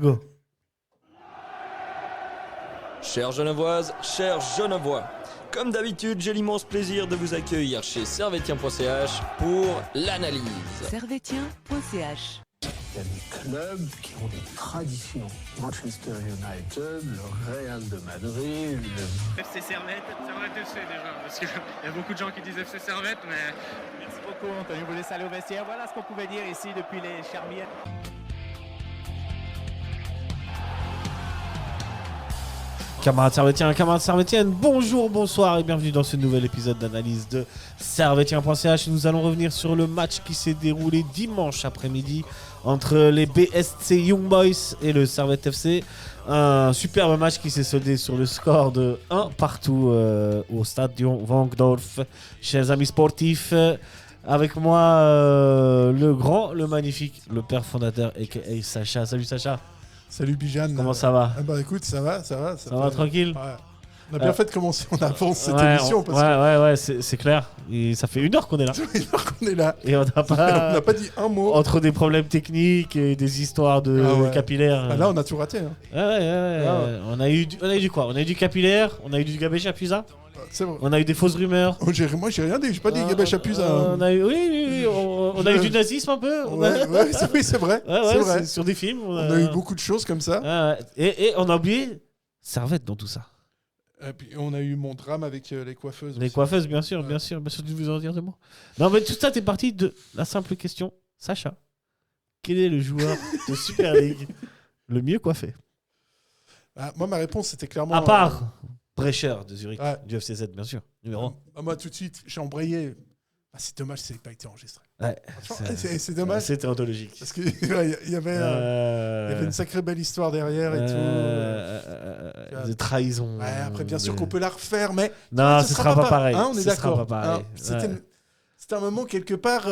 Go. Chères Genevoises, chers Genevois, comme d'habitude, j'ai l'immense plaisir de vous accueillir chez servetien.ch pour l'analyse. Servetien.ch. Il y a des clubs qui ont des traditions. Manchester United, le Real de Madrid, FC Servette FC déjà, parce qu'il y a beaucoup de gens qui disent FC Servette, mais merci beaucoup Anthony, vous laissez aller au vestiaire. Voilà ce qu'on pouvait dire ici depuis les Charmières. Camarades servétiens, camarades servétiennes, bonjour, bonsoir et bienvenue dans ce nouvel épisode d'analyse de servetien.ch. Nous allons revenir sur le match qui s'est déroulé dimanche après-midi entre les BSC Young Boys et le Servette FC. Un superbe match qui s'est soldé sur le score de 1 partout au Stadion Wankdorf chez les amis sportifs. Avec moi, le grand, le magnifique, le père fondateur aka Sacha. Salut Sacha. Salut Bijan. Comment ça va? Bah écoute, ça va. Ça va tranquille? Ouais. On a bien fait de commencer en avance cette émission. Ouais, c'est clair. Et ça fait 1 heure qu'on est là. Ça fait 1 heure qu'on est là. Et on n'a pas... on n'a pas dit un mot. Entre des problèmes techniques et des histoires de capillaires. Ah, là, on a tout raté. Hein. Ouais. On a eu du quoi? On a eu du capillaire, on a eu du Gabé Chapuisat. C'est vrai. On a eu des fausses rumeurs. Moi, j'ai rien dit. J'ai pas dit Gabé Chapuisat. On a eu, oui. On a eu du nazisme un peu. Oui, c'est vrai. C'est vrai. Sur des films. On a eu beaucoup de choses comme ça. Et on a oublié Servette dans tout ça. Et puis, on a eu mon drame avec les coiffeuses. Les coiffeuses, bien sûr, bien sûr de vous en dire deux mots. Non, mais tout ça, t'es parti de la simple question. Sacha, quel est le joueur de Super League le mieux coiffé? Moi, ma réponse, c'était clairement... À part Brecher de Zurich, ouais. du FCZ, bien sûr, numéro 1. Moi, tout de suite, j'ai embrayé. C'est dommage que ça n'ait pas été enregistré. Ouais, c'est dommage. C'était anthologique. Parce qu'il y avait une sacrée belle histoire derrière et tout. De trahison. Ouais, après, bien sûr qu'on peut la refaire, mais... Non, ce sera pas pareil. Hein, on est d'accord. Hein, c'était un moment, quelque part...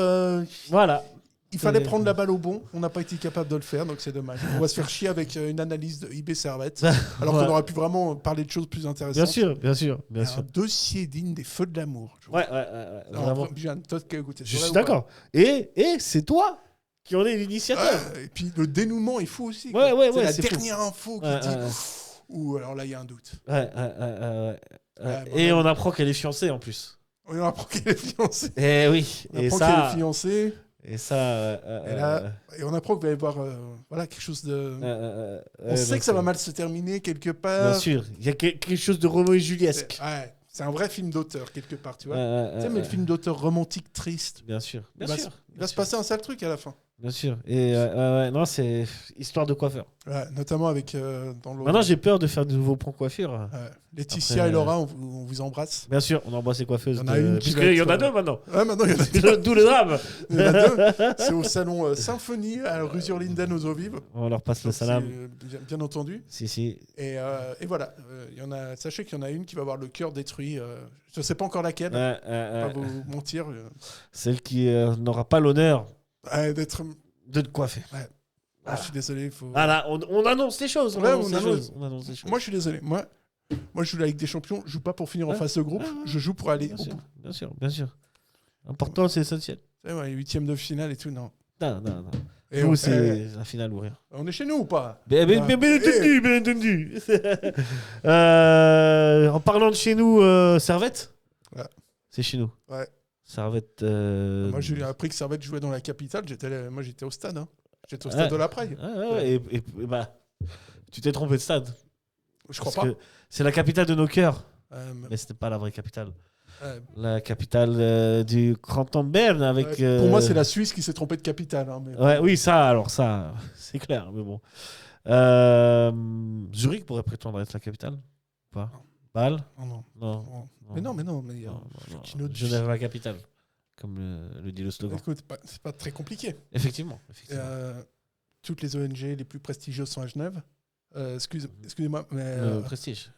Voilà. Il fallait prendre la balle au bon. On n'a pas été capable de le faire, donc c'est dommage. On va se faire chier avec une analyse de IB Servette, alors qu'on aurait pu vraiment parler de choses plus intéressantes. Bien sûr. Un dossier digne des feux de l'amour. Ouais. Vraiment. Bijan, toi qui as écouté. Je suis d'accord. Et c'est toi qui en es l'initiateur. Et puis le dénouement est fou aussi. Ouais, c'est la c'est dernière info qui dit... Ouh, alors là, il y a un doute. Et on apprend qu'elle est fiancée en plus. On apprend qu'elle est fiancée. Et oui. On apprend qu'elle est fiancée. Et ça. Et on apprend qu'il va y avoir quelque chose de. On sait que ça va mal se terminer quelque part. Bien sûr. Il y a quelque chose de Roméo et Juliesque. C'est un vrai film d'auteur quelque part, tu vois. Mais le film d'auteur romantique triste. Bien sûr. Il va se passer un sale truc à la fin. Bien sûr. Et non, c'est histoire de coiffeur. Ouais, notamment avec dans l'eau. Maintenant, j'ai peur de faire de nouveaux points coiffure. Laetitia et Laura, on vous embrasse. Bien sûr, on embrasse les coiffeuses. Il y en a une puisqu'il y en a deux maintenant. Ouais, maintenant il y en a deux. D'où le drame. Il y en a deux. C'est au salon Symphonie à rue sur Linden aux Eaux Vives. On leur passe le salam. Bien entendu. Si. Et voilà. Sachez qu'il y en a une qui va avoir le cœur détruit. Je ne sais pas encore laquelle. Je ne vais pas vous mentir. Celle qui n'aura pas l'honneur d'être. De te coiffer. Ouais. Je suis désolé. Là, on annonce les choses. On annonce les choses. Moi, je suis désolé. Moi, je joue la Ligue des Champions. Je joue pas pour finir en phase de groupe. Je joue pour aller au bout. Bien sûr. Important, c'est essentiel. C'est vrai, 8e de finale et tout, non. Non. Et nous, c'est la finale ou rien. On est chez nous ou pas? Bien entendu. En parlant de chez nous, Servette. Ouais. C'est chez nous. Ouais. Servette. Moi, j'ai appris que Servette jouait dans la capitale. Moi, j'étais au stade. J'étais au stade de la Praille. Et tu t'es trompé de stade. Je crois pas. C'est la capitale de nos cœurs. Mais ce n'est pas la vraie capitale. La capitale du canton de Berne. Pour moi, c'est la Suisse qui s'est trompée de capitale. Oui, ça, c'est clair. Mais bon. Zurich pourrait prétendre être la capitale ou pas? Bâle? Non. Mais Genève la capitale, comme le dit le slogan. Écoute, c'est pas très compliqué. Effectivement. Toutes les ONG les plus prestigieuses sont à Genève. Excusez-moi, mais prestige.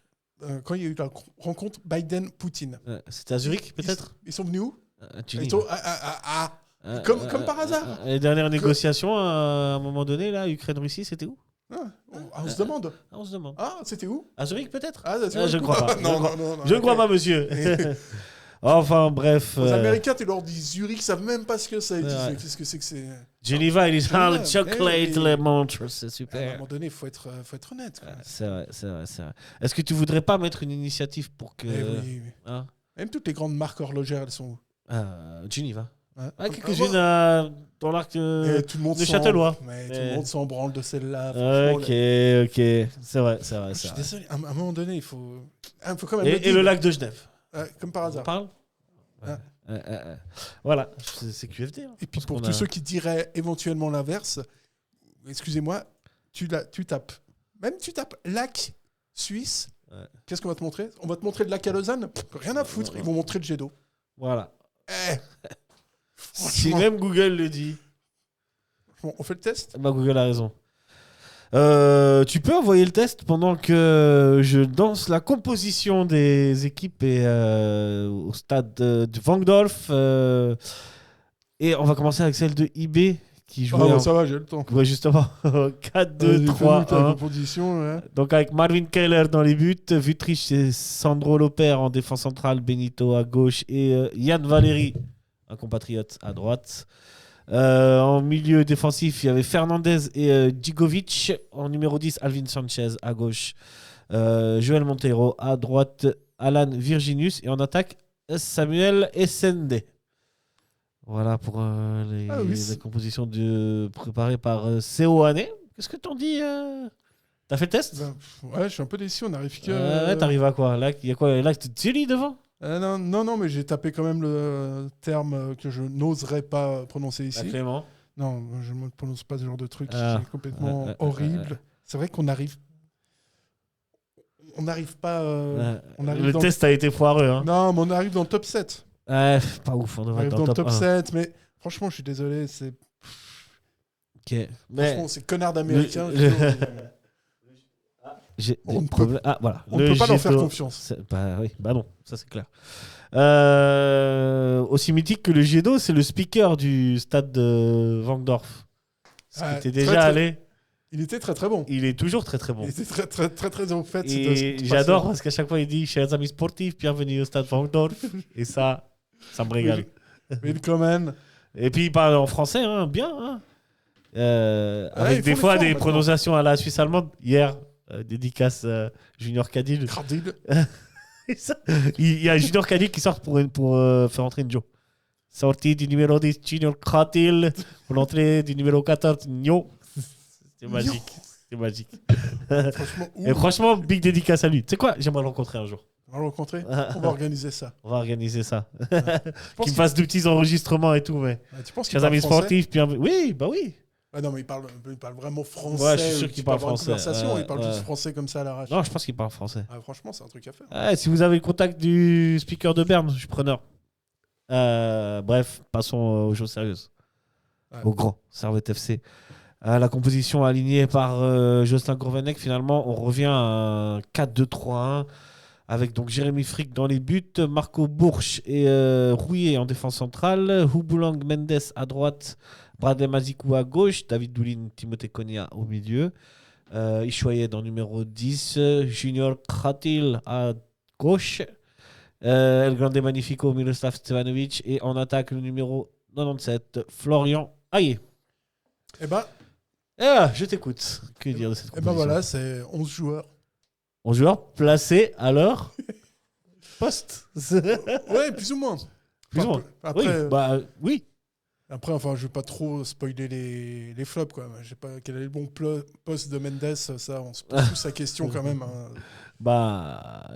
Quand il y a eu la rencontre Biden-Poutine, c'était à Zurich peut-être? Ils sont venus où? Tunis. Comme par hasard. Les dernières négociations, à un moment donné, là, Ukraine-Russie, c'était où? On se demande. On se demande. C'était où? À Zurich peut-être? Je ne crois pas. Non. Je ne crois pas, monsieur. Enfin, bref. Aux Américains, tu leur dis Zurich, ils savent même pas ce que c'est. Ils disent, Ouais. qu'est-ce que c'est que c'est. Geneva, ils disent Geneva, le chocolate, mais- les montres, c'est À un super. moment donné, il faut être honnête. Quoi. C'est vrai. Est-ce que tu voudrais pas mettre une initiative pour que. Eh oui, oui. Hein Même toutes les grandes marques horlogères, elles sont où? Geneva. Hein. Quelques-unes dans l'arc Et tout le monde de s'en- Châtellenois. Mais tout Mais- le monde s'en branle de celle-là. franchement, Ok. C'est vrai. Je suis désolé, à un moment donné, il faut quand même. Et le lac de Genève. Comme par On hasard. parle Ouais. Voilà, c'est QFD. hein. Et puis Je pense pour qu'on tous a- ceux qui diraient éventuellement l'inverse, excusez-moi, tu tapes. Même tu tapes lac suisse. Ouais. Qu'est-ce qu'on va te montrer? On va te montrer le lac à Lausanne? Pff, rien à foutre, ils vont montrer le jet d'eau. Voilà. Eh, Si franchement, même Google le dit, on fait le test? bah Google a raison. Tu peux envoyer le test pendant que je danse la composition des équipes et, au stade de Vangdorf. Et on va commencer avec celle de IB qui jouait Ah, en- ça va, j'ai le temps. ouais, justement 4-2-3-1. Composition, ouais. Donc avec Marvin Keller dans les buts, Vutric et Sandro Loper en défense centrale, Benito à gauche et Yann Valéry, un compatriote, à droite. En milieu défensif, il y avait Fernandez et Djigovic. En numéro 10, Alvin Sanchez à gauche. Joël Monteiro à droite, Alan Virginius. Et en attaque, Samuel Essende. Voilà pour les compositions préparées par Seoane. Qu'est-ce que t'en dis T'as fait le test Ben, ouais, je suis un peu déçu, on n'arrive que. Ouais, t'arrives à quoi? Là, il y a quoi? Là, c'est Thierry devant? Non, mais j'ai tapé quand même le terme que je n'oserais pas prononcer ici. Clément. Non, je ne prononce pas ce genre de truc, Ah. c'est complètement Ouais. horrible. C'est vrai qu'on arrive. On n'arrive pas. on arrive Le dans- test a été foireux. Hein. Non, mais on arrive dans le top 7. Ouais, pas ouf. On On devrait arrive être dans le top 1. 7, mais franchement, je suis désolé. Ok. Mais Franchement, c'est connard d'américain. Le- j'ai On des ne peut- problèmes. Ah, voilà. On ne peut pas leur faire Jet d'eau, confiance. Bah oui, bah non, ça c'est clair. Aussi mythique que le jet d'eau, c'est le speaker du stade de Vangdorf. Ce qui Ouais, était très, déjà très- allé. Il était très très bon. Il est toujours très très bon. Il était très très très très en fait. Et j'adore parce qu'à chaque fois il dit chers amis sportifs, bienvenue au stade Vangdorf. Et ça me régale. Willkommen. Et puis il parle en français, hein, bien. Hein. Avec ils des font fois l'effort des maintenant. prononciations à la Suisse allemande. Hier, dédicace Junior Cadil. Cardil. Et ça, il y a Junior Cadil qui sort pour faire entrer une Joe. Sortie du numéro 10, Junior Cadil. Pour l'entrée du numéro 14, Nyo. C'était magique. C'était magique. Franchement, Et franchement, big dédicace à lui. Tu sais quoi? J'aimerais le rencontrer un jour. on va le rencontrer. On va organiser ça. On va organiser ça. Je pense Qu'il me fasse de petits enregistrements et tout. Mais... Tu penses qu'il Chers parle amis français? sportifs, oui, bah oui. Ah non, mais il parle vraiment français. Ouais, je suis sûr Tu qu'il peux parle avoir une français. conversation, il parle Ouais. juste français comme ça à l'arrache. Non, je pense qu'il parle français. Ah, franchement, c'est un truc à faire. Ouais, si vous avez le contact du speaker de Berne, je suis preneur. Bref, passons aux choses sérieuses. Ouais. Au grand Servette FC. La composition alignée par Jocelyn Gourvenec, finalement, on revient à un 4-2-3-1 avec donc Jérémy Frick dans les buts, Marco Bourch et Rouillet en défense centrale, Houbulang Mendes à droite, Bradley Mazikou à gauche, David Doulin, Timothée Konya au milieu, Ishoyed en numéro 10, Junior Khatil à gauche, El Grande Magnifico, Miroslav Stevanovic et en attaque le numéro 97, Florian Aye. Eh ben, Je t'écoute. Que dire de cette composition? voilà, c'est 11 joueurs. 11 joueurs placés à leur poste. Ouais, plus ou moins. Plus ou moins. Après, Oui. Après, enfin, je vais pas trop spoiler les flops, quoi. Je sais pas quel est le bon poste de Mendes, ça, on se pose tous la question quand même. Hein.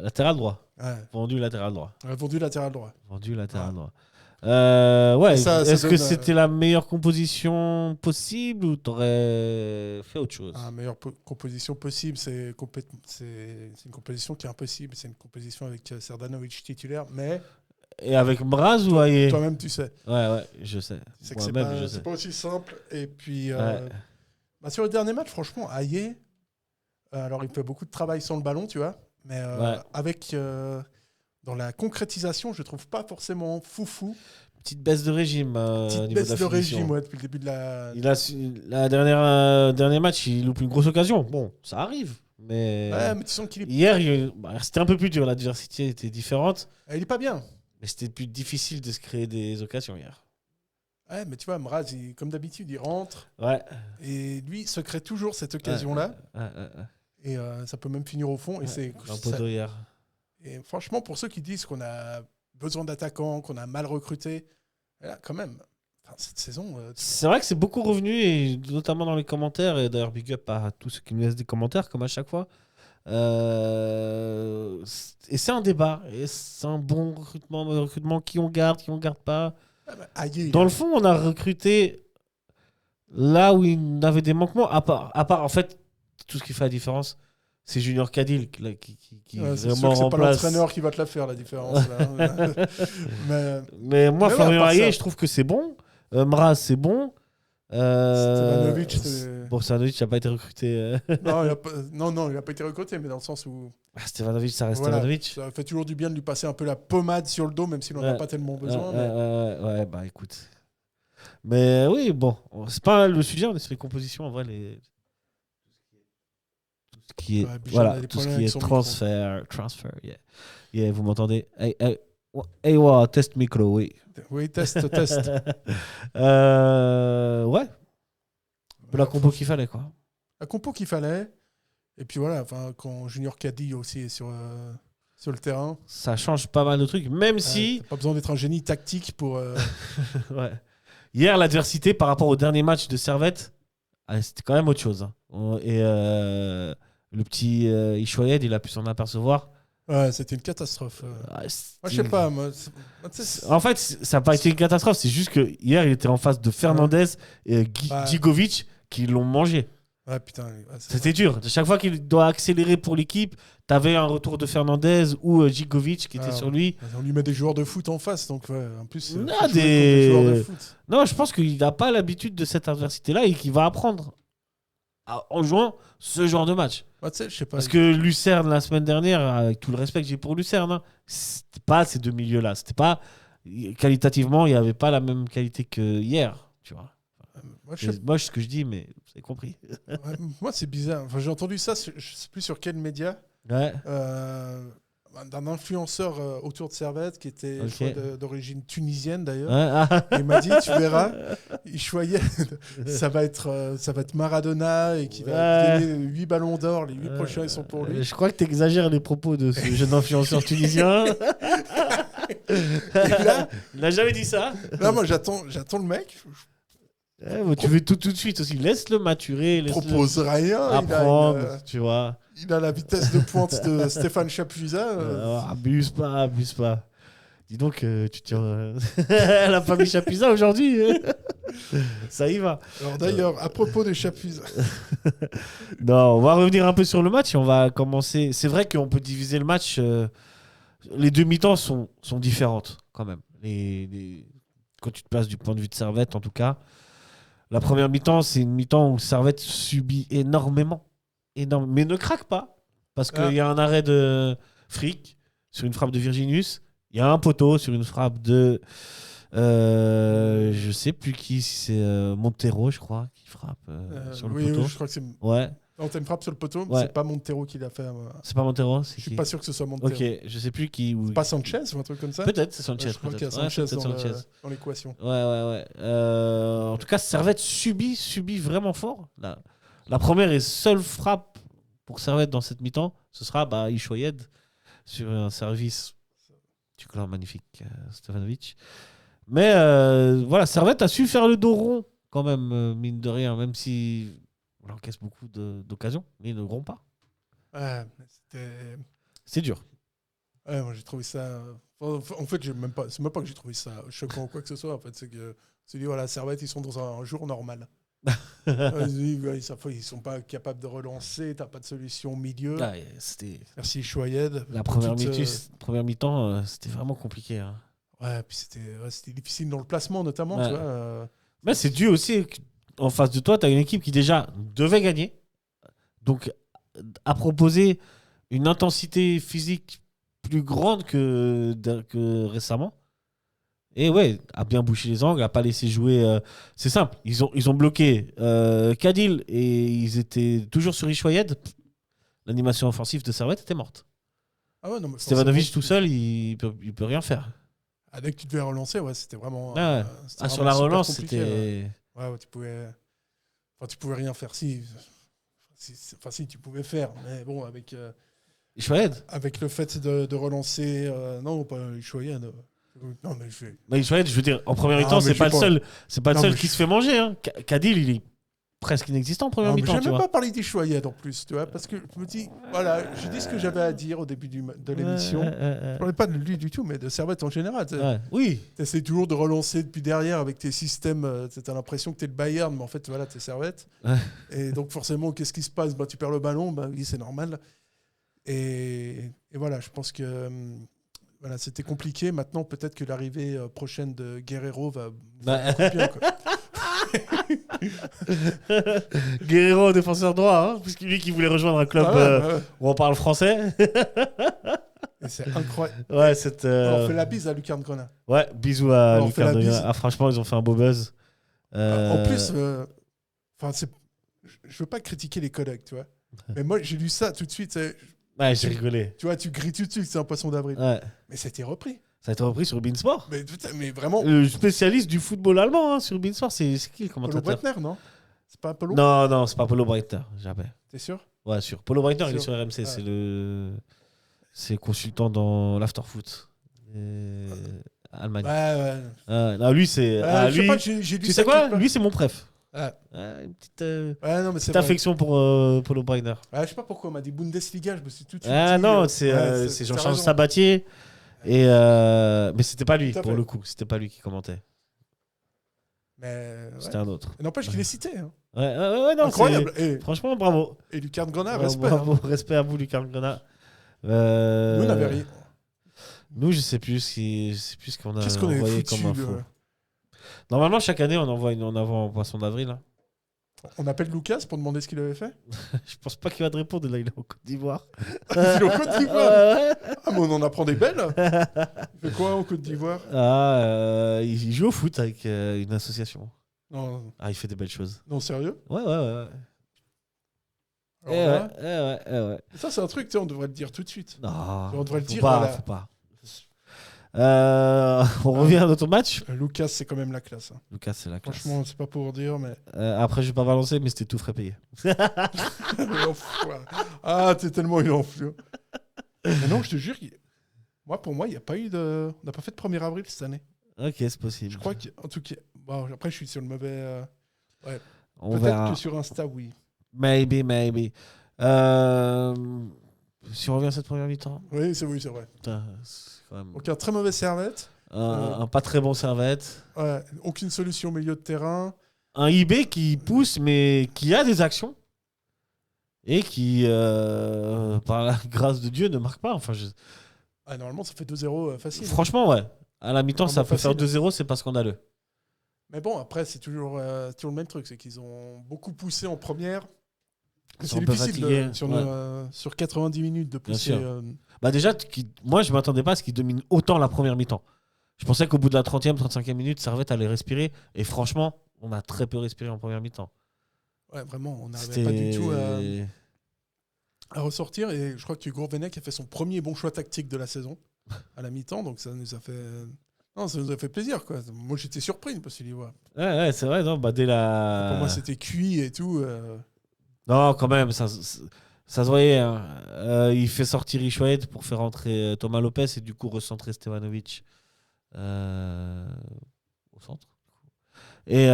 Latéral droit. Ouais. Vendu latéral droit. Vendu latéral droit. Vendu latéral Ouais. droit. Ouais. Ça Est-ce que donne, c'était la meilleure composition possible ou t'aurais fait autre chose? La meilleure composition possible, c'est une composition qui est impossible. C'est une composition avec Serdanovic titulaire, mais Et avec Mraz ou Aye? toi-même, tu sais. Ouais, je sais. C'est que c'est Moi-même, je sais. pas aussi simple. Et puis, Ouais. sur le dernier match, franchement, Aye, alors il fait beaucoup de travail sans le ballon, tu vois, mais Ouais. avec dans la concrétisation, je trouve pas forcément foufou. Petite baisse de régime. Au Petite niveau baisse la de finition. régime, ouais, depuis le début de la. La dernier match, il loupe une grosse occasion. Bon, ça arrive. Mais Ouais, mais tu sens qu'il est. hier, c'était un peu plus dur. L'adversité était différente. Il est pas bien. Mais c'était plus difficile de se créer des occasions hier. Ouais, mais tu vois, Mraz, comme d'habitude, il rentre. Ouais. Et lui, il se crée toujours cette occasion-là. Ouais. Et ça peut même finir au fond. Et c'est un poteau hier. Et franchement, pour ceux qui disent qu'on a besoin d'attaquants, qu'on a mal recruté, là, quand même, cette saison... C'est vrai que c'est beaucoup revenu, et notamment dans les commentaires. Et d'ailleurs, big up à tous ceux qui nous laissent des commentaires, comme à chaque fois. Et c'est un débat. Et c'est un bon recrutement qui on garde pas. Dans le fond, on a recruté là où il avait des manquements. À part, en fait, tout ce qui fait la différence, c'est Junior Cadil qui c'est sûr que c'est pas l'entraîneur qui va te la faire, la différence. Là. mais moi, Florian Hayé, je trouve que c'est bon. Mraz, c'est bon. Stevanovic, Bon, Stevanovic n'a pas été recruté. Non, il n'a pas été recruté, mais dans le sens où... Stevanovic, ça reste Stevanovic. Ça fait toujours du bien de lui passer un peu la pommade sur le dos, même s'il n'en a pas tellement besoin. Ouais, bah écoute. Mais oui, bon, c'est pas le sujet, on est sur les compositions, en vrai, tout ce qui est transfert, yeah, vous m'entendez? Hey, wow, test micro, oui. Oui, test. Ouais. La compo qu'il fallait, quoi. La compo qu'il fallait. Et puis voilà, quand Junior Caddy aussi est sur le terrain. Ça change pas mal de trucs, même si... T'as pas besoin d'être un génie tactique pour... Ouais. Hier, l'adversité par rapport au dernier match de Servette, c'était quand même autre chose. Hein. Et le petit Ishoyed, il a pu s'en apercevoir. Ouais, c'était une catastrophe. Moi, je sais pas. En fait, ça n'a pas été une catastrophe. C'est juste que hier, il était en face de Fernandez et Djigovic qui l'ont mangé. Ouais, putain. C'était dur. Chaque fois qu'il doit accélérer pour l'équipe, t'avais un retour de Fernandez ou Djigovic qui était sur lui. On lui met des joueurs de foot en face. Donc, en plus, des joueurs de foot. Non, je pense qu'il n'a pas l'habitude de cette adversité-là et qu'il va apprendre en jouant ce genre de match. Je sais pas. Parce que Lucerne, la semaine dernière, avec tout le respect que j'ai pour Lucerne, hein, c'était pas ces deux milieux-là. C'était pas... Qualitativement, il n'y avait pas la même qualité que hier, tu vois. C'est moche ce que je dis, mais vous avez compris. Moi, c'est bizarre. J'ai entendu ça, je sais plus sur quel média. Ouais. D'un influenceur autour de Servette qui était d'origine tunisienne d'ailleurs. Ouais. Il m'a dit, tu verras, Ishoyed, ça va être Maradona et qui va gagner 8 ballons d'or, les 8 prochains ils sont pour lui. Je crois que tu exagères les propos de ce jeune influenceur tunisien. Là, il n'a jamais dit ça. Là, moi j'attends le mec. Tu veux tout de suite aussi. Laisse-le maturer. Propose rien. Apprendre, tu vois. Il a la vitesse de pointe de Stéphane Chapuisat. Abuse pas. Dis donc, tu tiens à la famille Chapuisat aujourd'hui. Ça y va. Alors d'ailleurs, à propos des Chapuisat. Non, on va revenir un peu sur le match et on va commencer. C'est vrai qu'on peut diviser le match. Les deux mi-temps sont différentes quand même. Quand tu te places du point de vue de Servette, en tout cas. La première mi-temps, c'est une mi-temps où Servette subit énormément, mais ne craque pas. Parce qu'il y a un arrêt de Frick sur une frappe de Virginius. Il y a un poteau sur une frappe de... je sais plus qui, si c'est Montero, je crois, qui frappe sur le poteau. Oui, je crois que c'est... Ouais. Non, t'as une frappe sur le poteau, ouais. C'est pas Montero qui l'a fait. C'est pas Montero, je suis pas sûr que ce soit Montero. Ok, je sais plus qui. C'est pas Sanchez ou un truc comme ça. Peut-être, c'est Sanchez. Je crois qu'il y a Sanchez dans l'équation. Ouais. En tout cas, Servette subit vraiment fort. La première et seule frappe pour Servette dans cette mi-temps, ce sera Ishoyed sur un service du clan magnifique Stevanovic. Mais voilà, Servette a su faire le dos rond quand même, mine de rien, même si on encaisse beaucoup d'occasions, mais ils ne rompt pas. Ouais, c'est dur. Ouais, moi j'ai trouvé ça. En fait, c'est même pas que j'ai trouvé ça choquant ou quoi que ce soit. En fait, c'est que c'est dit voilà, Servette, ils sont dans un jour normal. Ils sont pas capables de relancer. T'as pas de solution au milieu. Merci Ishoyed. La première mi-temps, c'était vraiment compliqué. Hein. Ouais, puis c'était difficile dans le placement notamment. Ouais. Tu vois, Mais c'est dû aussi. En face de toi, tu as une équipe qui déjà devait gagner, donc a proposé une intensité physique plus grande que récemment. Et ouais, a bien bouché les angles, a pas laissé jouer. C'est simple, ils ont bloqué Cadil et ils étaient toujours sur Ishoyed. L'animation offensive de Servette était morte. Ah ouais, non, mais Stevanovic tout seul, il peut rien faire. Dès que tu devais relancer, c'était vraiment. Sur vraiment la super relance, compliqué, c'était. Ouais, tu pouvais. Enfin, tu pouvais rien faire. Si, tu pouvais faire. Mais bon, avec. Ishoed Avec le fait de relancer. Non, pas Ishoed. Non, mais Ishoed, je veux dire, en première mi-temps, c'est pas le seul. C'est pas le seul qui se fait manger. Hein. Kadil, il est presque inexistant en première mi-temps. Je n'ai même pas parlé d'Ishoed en plus, tu vois, parce que je me dis, voilà, j'ai dit ce que j'avais à dire au début de l'émission. Je ne parlais pas de lui du tout, mais de Servette en général. Oui. Tu essaies toujours de relancer depuis derrière avec tes systèmes. Tu as l'impression que tu es le Bayern, mais en fait, voilà, tu es Servette. Et donc, forcément, qu'est-ce qui se passe ? Tu perds le ballon, oui, c'est normal. Et voilà, je pense que voilà, c'était compliqué. Maintenant, peut-être que l'arrivée prochaine de Guerrero va faire bien, quoi. Guerrero, défenseur droit, puisqu'il lui qui voulait rejoindre un club où on parle français. Et c'est incroyable. Ouais, on fait la bise à Lucarne Grenat. Ouais, bisous à Lucarne Grenat. Franchement, ils ont fait un beau buzz. En plus, je veux pas critiquer les collègues, tu vois. Mais moi, j'ai lu ça tout de suite. Ouais, j'ai rigolé. Tu vois, tu grilles tout de suite, c'est un poisson d'avril. Ouais. Mais ça a été repris. Ça a été repris sur Beansport. Mais vraiment. Le spécialiste du football allemand sur Beansport, c'est qui le commentateur ? Polo Breitner, non ? C'est pas Polo ? Non, c'est pas Polo Breitner, jamais. T'es sûr ? Ouais, sûr. Polo Breitner, il est sur RMC, c'est consultant dans l'afterfoot. Allemagne. Ouais. Non, lui, c'est. Je sais pas, j'ai lu tu sais quoi ? Lui, c'est mon préf. Une petite affection pour Polo Breitner. Je sais pas pourquoi on m'a dit Bundesliga, je me suis tout de suite dit. Non, c'est Jean-Charles Sabatier. Mais c'était pas lui, pour le coup. C'était pas lui qui commentait. C'était un autre. N'empêche qu'il est cité. Hein. Ouais, non, incroyable. Franchement, bravo. Et Lucarne Grenat, respect. Bravo, respect à vous, Lucarne Grenat. Nous, on n'avait rien. Nous, je sais plus ce qu'on a Qu'est-ce qu'on envoyé foutu, comme info. Normalement, chaque année, on envoie en poisson d'avril. Hein. On appelle Lucas pour demander ce qu'il avait fait. Je pense pas qu'il va te répondre. Là, il est en Côte d'Ivoire. Il est en Côte d'Ivoire. Mais on en apprend des belles. Il fait quoi en Côte d'Ivoire ? Il joue au foot avec une association. Non. Il fait des belles choses. Non, sérieux ? Ouais. Ouais. Ça, c'est un truc, on devrait le dire tout de suite. Non, on devrait le dire. Faut pas. On revient à notre match. Lucas, c'est quand même la classe. Hein. Lucas, c'est la classe. Franchement, c'est pas pour dire, mais. Après, je vais pas balancer, mais c'était tout frais payé. T'es tellement une enflure. Mais non, je te jure, pour moi, il n'y a pas eu de. On n'a pas fait de 1er avril cette année. Ok, c'est possible. Je crois qu'en tout cas. Bon, après, je suis sur le mauvais. Ouais. On Peut-être verra. que sur Insta, oui. Maybe. Si on revient à cette première mi-temps. Oui, c'est vrai. Putain, c'est quand même... Donc, un très mauvais Servette. Un pas très bon Servette. Ouais, aucune solution au milieu de terrain. Un IB qui pousse, mais qui a des actions. Et qui, par la grâce de Dieu, ne marque pas. Enfin, normalement, ça fait 2-0 facile. Franchement, ouais. À la mi-temps, ça peut faire 2-0, c'est pas scandaleux. Mais bon, après, c'est toujours le même truc. C'est qu'ils ont beaucoup poussé en première. C'est difficile sur 90 minutes de pousser. Déjà, moi, je ne m'attendais pas à ce qu'ils dominent autant la première mi-temps. Je pensais qu'au bout de la 30e, 35e minute, Servette allait respirer. Et franchement, on a très peu respiré en première mi-temps. Ouais, vraiment, on n'arrivait pas du tout à ressortir. Et je crois que Gourvenec a fait son premier bon choix tactique de la saison à la mi-temps. Donc ça nous a fait plaisir, quoi. Moi, j'étais surpris parce qu'il y voit. Ouais, c'est vrai. Non, dès la... Pour moi, c'était cuit et tout. Non, quand même, ça se voyait. Hein. Il fait sortir Ishoed pour faire entrer Thomas Lopez et du coup recentrer Stevanovic au centre. Et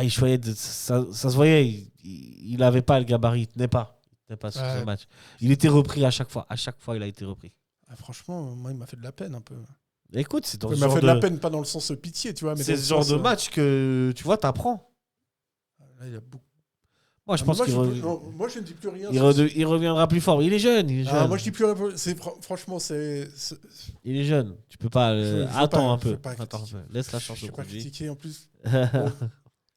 Ishoed, ça se voyait, il n'avait pas le gabarit, il tenait pas sur ce match. Il était repris à chaque fois. À chaque fois, il a été repris. Franchement, moi, il m'a fait de la peine un peu. Écoute, c'est dans il m'a fait de la peine, pas dans le sens pitié, tu vois. Mais c'est ce genre de match que, tu vois, t'apprends. Là, il y a beaucoup. Moi, je pense qu'il moi, je ne dis plus rien. Il reviendra plus fort. Il est jeune. Moi, je dis plus rien. Franchement, il est jeune. Tu peux pas. Attends un peu. Laisse la chance. Je ne suis pas critiqué en plus.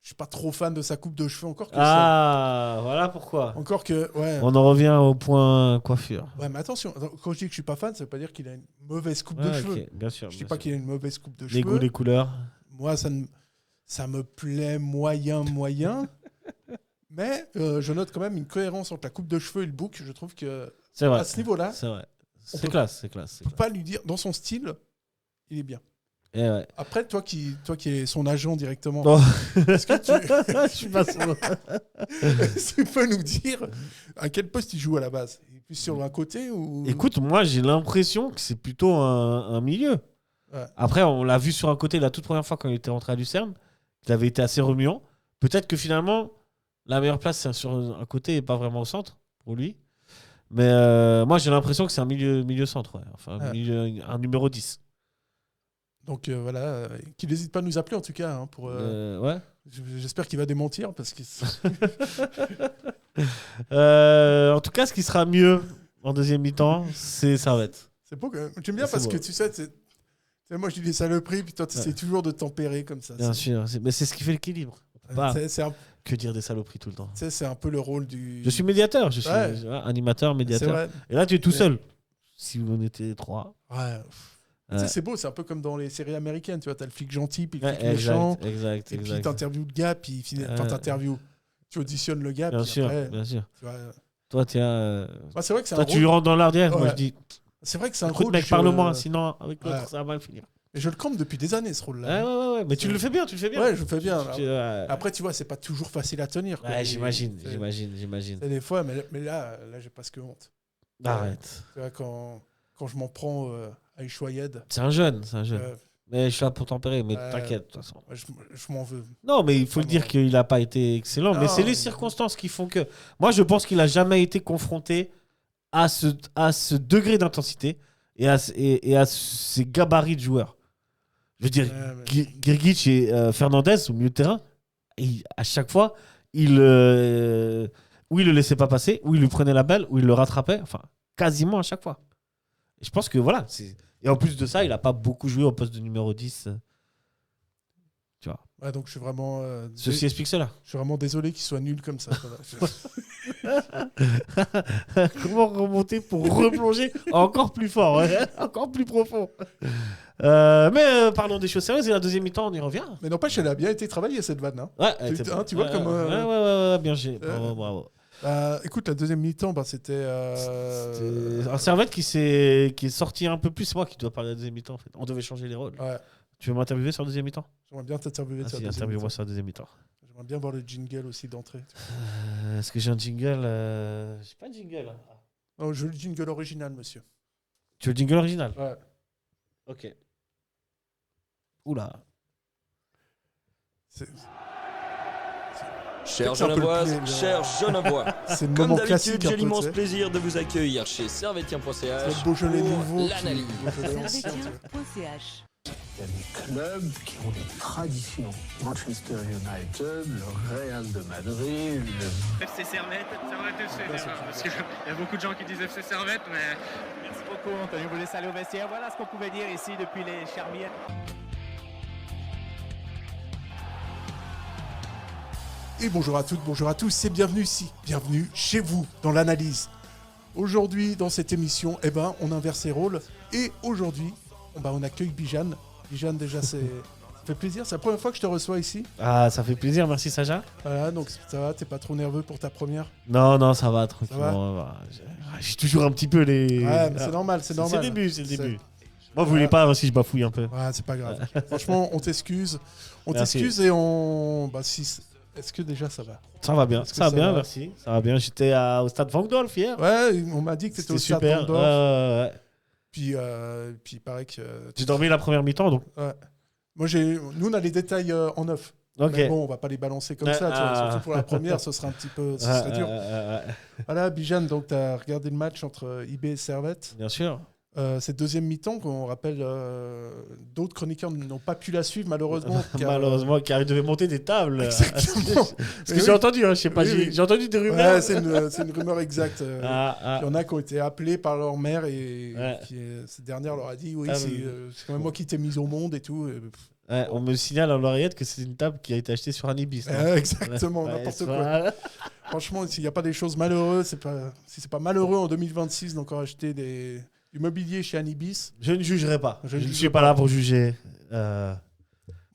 Je suis pas trop fan de sa coupe de cheveux encore. Voilà pourquoi. Encore que. Ouais. On en revient au point coiffure. Ouais, mais attention. Quand je dis que je suis pas fan, ça veut pas dire qu'il a une mauvaise coupe de cheveux. Bien sûr. Je dis pas qu'il a une mauvaise coupe de cheveux. Les goûts, les couleurs. Moi, ça me plaît moyen. Mais je note quand même une cohérence entre la coupe de cheveux et le bouc. Je trouve que c'est vrai. À ce niveau-là, c'est vrai. C'est classe. On peut pas lui dire dans son style, il est bien. Et ouais. Après, toi qui es son agent directement, Non. est-ce que Je suis pas sûr. est-ce que tu peux nous dire à quel poste il joue à la base? Il est plus sur un côté ou... Écoute, moi, j'ai l'impression que c'est plutôt un milieu. Ouais. Après, on l'a vu sur un côté la toute première fois quand il était rentré à Lucerne. Il avait été assez remuant. Peut-être que finalement, la meilleure place, c'est sur un côté et pas vraiment au centre pour lui. Mais moi, j'ai l'impression que c'est un milieu centre. Ouais. Enfin, un numéro 10. Donc voilà, qu'il n'hésite pas à nous appeler en tout cas. Hein, pour, Ouais. J'espère qu'il va démentir parce que... En tout cas, ce qui sera mieux en deuxième mi-temps, c'est Servette. C'est beau quand même. J'aime bien C'est parce beau. que tu sais, moi je dis des saloperies, puis toi tu essaies toujours de tempérer comme ça. Bien sûr. Mais c'est ce qui fait l'équilibre. Bah, C'est un, que dire des saloperies tout le temps. tu sais, c'est un peu le rôle du... Je suis médiateur. Je suis Ouais. animateur, C'est médiateur. vrai. Et là, tu es tout seul. Si vous en étiez 3. Ouais. Tu sais, c'est beau, c'est un peu comme dans les séries américaines, tu vois, t'as le flic gentil, puis le Ouais, flic méchant, exact. et puis t'interviews le gars, puis tu auditionnes le gars, Bien puis sûr, après... bien sûr. Tu vois, Toi, tiens. bah, c'est vrai que c'est Toi, un tu rôle... rentres dans l'arrière. Moi, Ouais. je dis. C'est vrai que c'est un Écoute, rôle... mec, parle-moi, sinon, avec l'autre, Ouais. ça va mal finir. Et je le campe depuis des années, ce rôle-là. Ouais. Mais tu le fais bien, Ouais, je le fais bien. Ouais, Après, tu vois, c'est pas toujours facile à tenir. quoi. j'imagine. C'est des fois, mais là j'ai presque honte. Arrête. Tu vois, quand je m'en prends à Ushuaïed, C'est un jeune. euh, Mais je suis là pour tempérer, mais Ouais. t'inquiète, de toute façon. je m'en veux. Non, mais il faut le dire qu'il n'a pas été excellent. Mais Non. c'est les circonstances qui font que. Moi, je pense qu'il n'a jamais été confronté à ce degré d'intensité et à ces gabarits de joueurs. Je veux dire, Grgic et Fernandez au milieu de terrain, à chaque fois, ou il le laissait pas passer, ou il lui prenait la balle, ou il le rattrapait. Enfin, quasiment à chaque fois. Et je pense que voilà. Et en plus de ça, il n'a pas beaucoup joué au poste de numéro 10. Tu vois. Ouais, donc je suis vraiment. Ceci explique cela. Je suis vraiment désolé qu'il soit nul comme ça. Comment remonter pour replonger encore plus fort, ouais, encore plus profond. Mais parlons des choses sérieuses et la deuxième mi-temps, on y revient. Mais n'empêche, elle a bien été travaillée cette vanne. Hein. Ouais, Tu vois comme. Ouais, bien joué. Bravo. Écoute, la deuxième mi-temps, c'était. C'était un Servette qui est sorti un peu plus. C'est moi qui dois parler de la deuxième mi-temps. En fait. On devait changer les rôles. Ouais. Tu veux m'interviewer sur la deuxième mi-temps? J'aimerais bien t'interviewer sur la deuxième Interviewe-moi mi-temps. sur la deuxième mi-temps. J'aimerais bien voir le jingle aussi d'entrée. Est-ce que j'ai un jingle J'ai pas de jingle. Non, je veux le jingle original, monsieur. Tu veux le jingle original? Ouais. Ok. Oula. Chers C'est un peu le Genevoises, clé, chers Genevois, C'est le comme moment classique. d'habitude, j'ai un peu, l'immense tu sais. plaisir de vous accueillir chez servetien.ch C'est le Beaujolais nouveau. pour qui- l'analyse. Beaujolais ancien, tu vois. Servetien.ch. Il y a des clubs qui ont des traditions. Manchester United, le Real de Madrid, le FC Servette FC déjà, parce qu'il y a beaucoup de gens qui disent FC Servette, mais merci beaucoup Anthony, vous laissez aller au vestiaire. Voilà ce qu'on pouvait dire ici depuis les Charmières. Et bonjour à toutes, bonjour à tous, et bienvenue ici, bienvenue chez vous dans l'analyse. Aujourd'hui, dans cette émission, on inverse les rôles. Et aujourd'hui, on accueille Bijan. Bijan, déjà, ça fait plaisir. C'est la première fois que je te reçois ici. Ah, ça fait plaisir, merci Sacha. Voilà, donc ça va, t'es pas trop nerveux pour ta première? Non, ça va, tranquillement. J'ai toujours un petit peu les. Ouais, mais c'est normal, c'est normal. C'est le début. Moi, vous voulez pas si je bafouille un peu. Ouais, c'est pas grave. Franchement, on t'excuse. Merci. Et on... Est-ce que déjà ça va? Ça va bien, Est-ce que ça va ça bien, va merci. Ça va bien. J'étais au stade Van Dolph hier. Ouais, on m'a dit que t'étais C'était au stade super. Van Dolph. Ouais. Puis il paraît que... J'ai dormi la première mi-temps, donc. Ouais. Nous, on a les détails en off. Ok. Mais bon, on va pas les balancer comme ça. Tu vois. Surtout pour la première, ce sera un petit peu... Ce serait dur. Voilà, Bijan, donc tu as regardé le match entre IB et Servette. Bien sûr. Cette deuxième mi-temps, qu'on rappelle, d'autres chroniqueurs n'ont pas pu la suivre, malheureusement. Malheureusement, car il devait monter des tables. Exactement. Parce que j'ai entendu, je sais pas, Oui. j'ai entendu des rumeurs. Ouais, c'est une rumeur exacte. Il y en a qui ont été appelés par leur mère et cette dernière leur a dit oui, c'est quand même moi qui t'ai mis au monde et tout. Ouais, on me signale à l'oreillette que c'est une table qui a été achetée sur un Ibis. Exactement, n'importe quoi. Franchement, s'il n'y a pas des choses malheureuses, si c'est pas malheureux en 2026 d'encore acheter du mobilier chez Anibis. Je ne jugerai pas. Je ne juge suis pas là pour juger.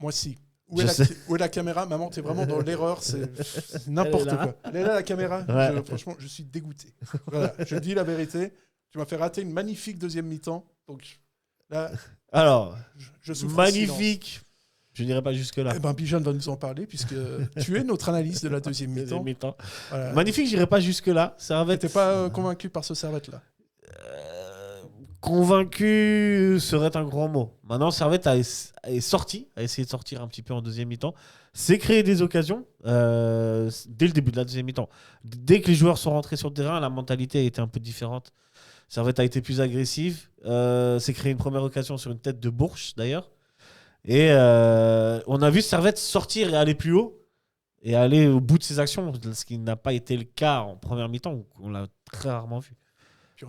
Moi, si. Où est la caméra? Maman, t'es vraiment dans l'erreur. C'est n'importe quoi. Elle est là, la caméra. Ouais. Franchement, je suis dégoûté. Voilà, je dis la vérité. Tu m'as fait rater une magnifique deuxième mi-temps. Donc, Là, Alors, je souffre en magnifique. Je n'irai pas jusque-là. silence. Eh ben, Bijan va nous en parler, puisque tu es notre analyse de la deuxième Deuxième mi-temps. mi-temps. Voilà. Magnifique, j'irai pas jusque-là. Servette. T'étais pas convaincu par ce Servette-là? Convaincu serait un grand mot. Maintenant, Servette a essayé de sortir un petit peu en deuxième mi-temps. C'est créer des occasions dès le début de la deuxième mi-temps. Dès que les joueurs sont rentrés sur le terrain, la mentalité a été un peu différente. Servette a été plus agressive. C'est créé une première occasion sur une tête de Bourges, d'ailleurs. Et on a vu Servette sortir et aller plus haut et aller au bout de ses actions, ce qui n'a pas été le cas en première mi-temps. On l'a très rarement vu. Puis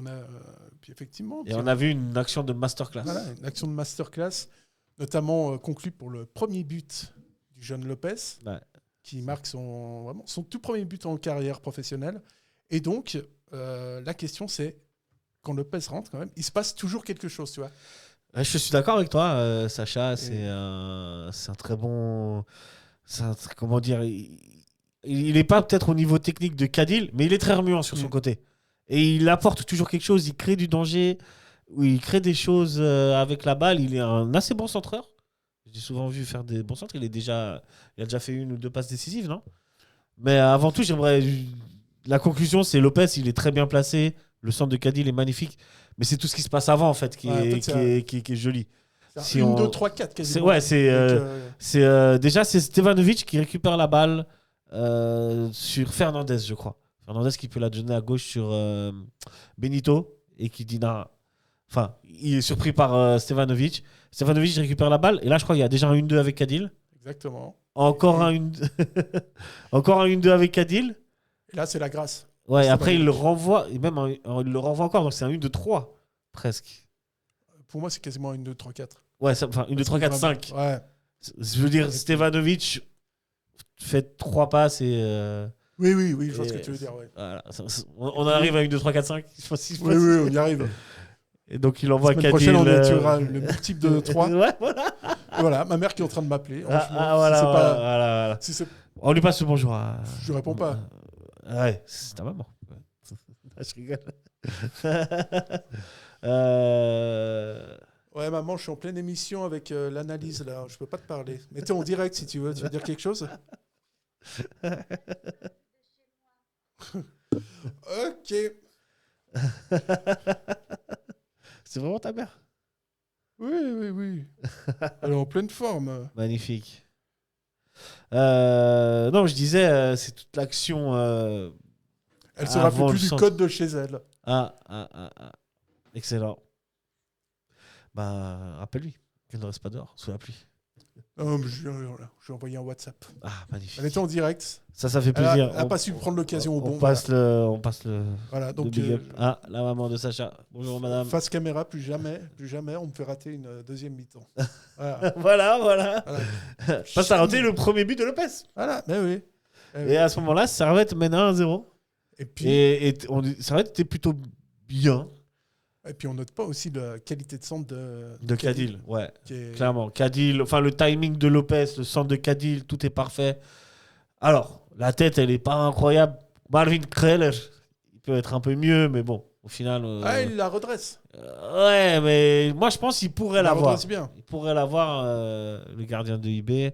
puis effectivement. Et on a vu une action de masterclass. Voilà, une action de masterclass, notamment conclue pour le premier but du jeune Lopez, Ouais. qui marque vraiment son tout premier but en carrière professionnelle. Et donc, la question c'est, quand Lopez rentre quand même, il se passe toujours quelque chose, tu vois. Ouais, je suis d'accord avec toi, Sacha. C'est un très bon. Comment dire, il n'est pas peut-être au niveau technique de Cadil, mais il est très remuant sur son côté. Et il apporte toujours quelque chose. Il crée du danger, ou il crée des choses avec la balle. Il est un assez bon centreur. J'ai souvent vu faire des bons centres. Il a déjà fait 1 ou 2 passes décisives, non? Mais avant tout, la conclusion, c'est Lopez. Il est très bien placé. Le centre de Cadil est magnifique. Mais c'est tout ce qui se passe avant, en fait, qui est joli. C'est 1, 2, 3, 4 quasiment. Déjà, c'est Stevanovic qui récupère la balle sur Fernandez, je crois. Fernandez qui peut la donner à gauche sur Benito et qui dit non. Enfin, il est surpris par Stevanovic. Stevanovic récupère la balle et là, je crois qu'il y a déjà un 1-2 avec Cadil. Exactement. Encore un 1-2 avec Cadil. Et là, c'est la grâce. Ouais, après, il le renvoie. Et même, il le renvoie encore. Donc, c'est un 1-2-3, presque. Pour moi, c'est quasiment 1, 2, 3, 4. Ouais, enfin, 1-2-3-4-5. Ouais. Je veux dire, Stevanovic fait 3 passes et. Oui, je vois ce que tu veux dire. Ouais. Voilà, on arrive à 1-2-3-4-5. Oui, on y arrive. Et donc, il envoie La semaine Cadil. prochaine, on étudiera le multiple de 3. Ouais, voilà. Voilà, ma mère qui est en train de m'appeler. Voilà. Si c'est... On lui passe le bonjour. Je réponds pas. Ouais, c'est ta maman. Je rigole. Ouais, maman, je suis en pleine émission avec l'analyse là. Je peux pas te parler. Mais t'es en direct si tu veux. Tu veux dire quelque chose? Ok. C'est vraiment ta mère? Oui. Elle est en pleine forme. Magnifique. Non, je disais, c'est toute l'action. Elle se rappelle plus du code de chez elle. Excellent. Bah, rappelle-lui qu'elle ne reste pas dehors sous la pluie. Non, mais je lui ai envoyé un WhatsApp. Ah, magnifique. Elle était en direct. Ça fait plaisir. Elle n'a pas su prendre l'occasion au bon. On passe le. Voilà, donc. big up. La maman de Sacha. Bonjour, madame. Face caméra, plus jamais, on me fait rater une deuxième mi-temps. Voilà. Parce que t'as raté le premier but de Lopez. Voilà, mais oui. Et à ce moment-là, Servette mène 1-0. Et puis. Servette était plutôt bien. Et puis on note pas aussi la qualité de centre de Cadil. Ouais, est... clairement. Cadil, enfin le timing de Lopez, le centre de Cadil, tout est parfait. Alors, la tête, elle est pas incroyable. Marvin Kreller, il peut être un peu mieux, mais bon, au final... il la redresse. Ouais, mais moi je pense qu'il pourrait l'avoir. Bien. Il pourrait l'avoir, le gardien de IB.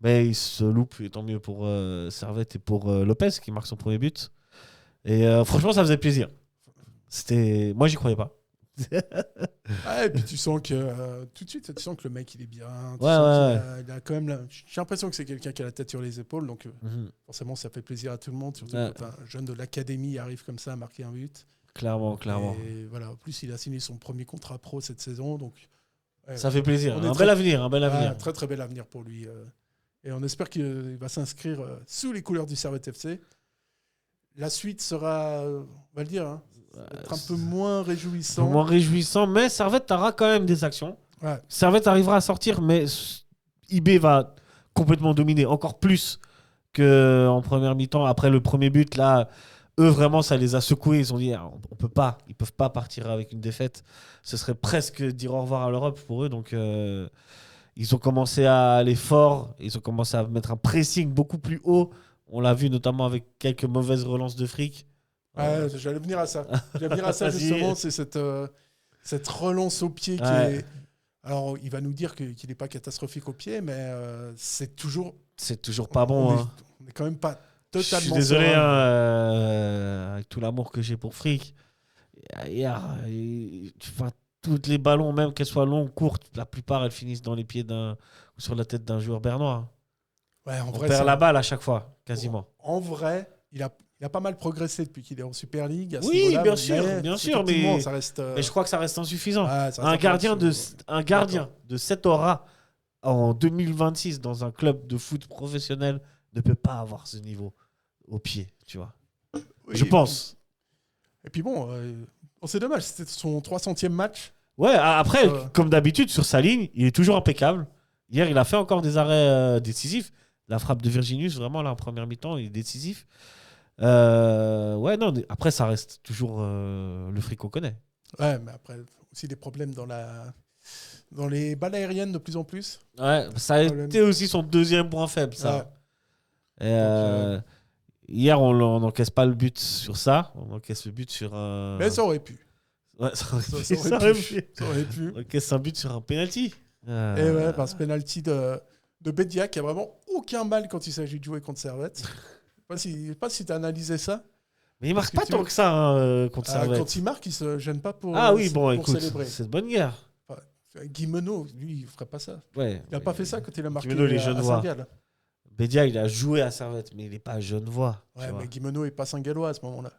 Mais il se loupe, et tant mieux pour Servette et pour Lopez, qui marque son premier but. Et franchement, ça faisait plaisir. Moi, j'y croyais pas. Et puis tu sens que tout de suite, tu sens que le mec il est bien. Il a quand même. J'ai l'impression que c'est quelqu'un qui a la tête sur les épaules, donc forcément ça fait plaisir à tout le monde. Surtout quand un jeune de l'académie arrive comme ça à marquer un but. Clairement. Et voilà, en plus il a signé son premier contrat pro cette saison, donc ça fait plaisir. Un bel avenir. Très très bel avenir pour lui. Et on espère qu'il va s'inscrire sous les couleurs du Servette FC. La suite sera, on va le dire, être un peu moins réjouissant. Mais Servette aura quand même des actions. Ouais. Servette arrivera à sortir, mais IB va complètement dominer, encore plus qu'en première mi-temps. Après le premier but, là, eux, vraiment, ça les a secoués. Ils ont dit, ils peuvent pas partir avec une défaite. Ce serait presque dire au revoir à l'Europe pour eux. Donc, ils ont commencé à aller fort. Ils ont commencé à mettre un pressing beaucoup plus haut. On l'a vu notamment avec quelques mauvaises relances de fric. J'allais venir à ça. Justement, c'est Cette relance au pied qui Ouais. est. Alors, il va nous dire qu'il n'est pas catastrophique au pied, mais c'est toujours. C'est toujours pas bon. On est, Hein. on est quand même pas Je suis totalement. désolé, serein. avec tout l'amour que j'ai pour Frick. Hier, enfin, toutes les ballons, même qu'elles soient longues, courtes, la plupart elles finissent dans les pieds ou sur la tête d'un joueur bernois. Ouais, en On vrai, perd la balle à chaque fois, quasiment. En vrai, il a pas mal progressé depuis qu'il est en Super League. À ce Oui, niveau-là, bien sûr, effectivement, mais- ça reste. Mais je crois que ça reste insuffisant. ouais, ça reste Un encore gardien, dessus. un gardien de cette aura en 2026 dans un club de foot professionnel ne peut pas avoir ce niveau au pied, tu vois. Oui, Je pense. Et puis bon, c'est dommage, c'était son 300e match. Ouais, après, Ouais. comme d'habitude, sur sa ligne, il est toujours impeccable. Hier, il a fait encore des arrêts décisifs. La frappe de Virginius, vraiment, là, en première mi-temps, il est décisif. Ouais, non, après, ça reste toujours le Frick qu'on connaît. Ouais, mais après, aussi des problèmes dans les balles aériennes de plus en plus. Ouais, ça a Problème. été aussi son deuxième point faible, ça. Ouais. Et, hier, on n'encaisse pas le but sur ça. On encaisse le but sur un. Mais ça aurait pu. Ouais, ça aurait pu. Ça Ça aurait aurait pu. pu. Ça aurait pu. On encaisse un but sur un penalty. Et ouais, ce penalty de Bédia qui a vraiment aucun mal quand il s'agit de jouer contre Servette. Je sais pas si tu as analysé ça. Mais il marque Parce pas que tant tu- que ça contre Servette. Quand il marque, il se gêne pas pour, Ah oui, pour bon, écoute, célébrer. c'est de bonne guerre. Guy Menot, lui, il ferait pas ça. Ouais. Il a pas fait ça quand il a marqué Menot, il est à genevois. Saint-Gall. Bédia, il a joué à Servette, mais il n'est pas genevois. tu Ouais, vois. mais Guy Menot est pas Saint-Gallois à ce moment-là.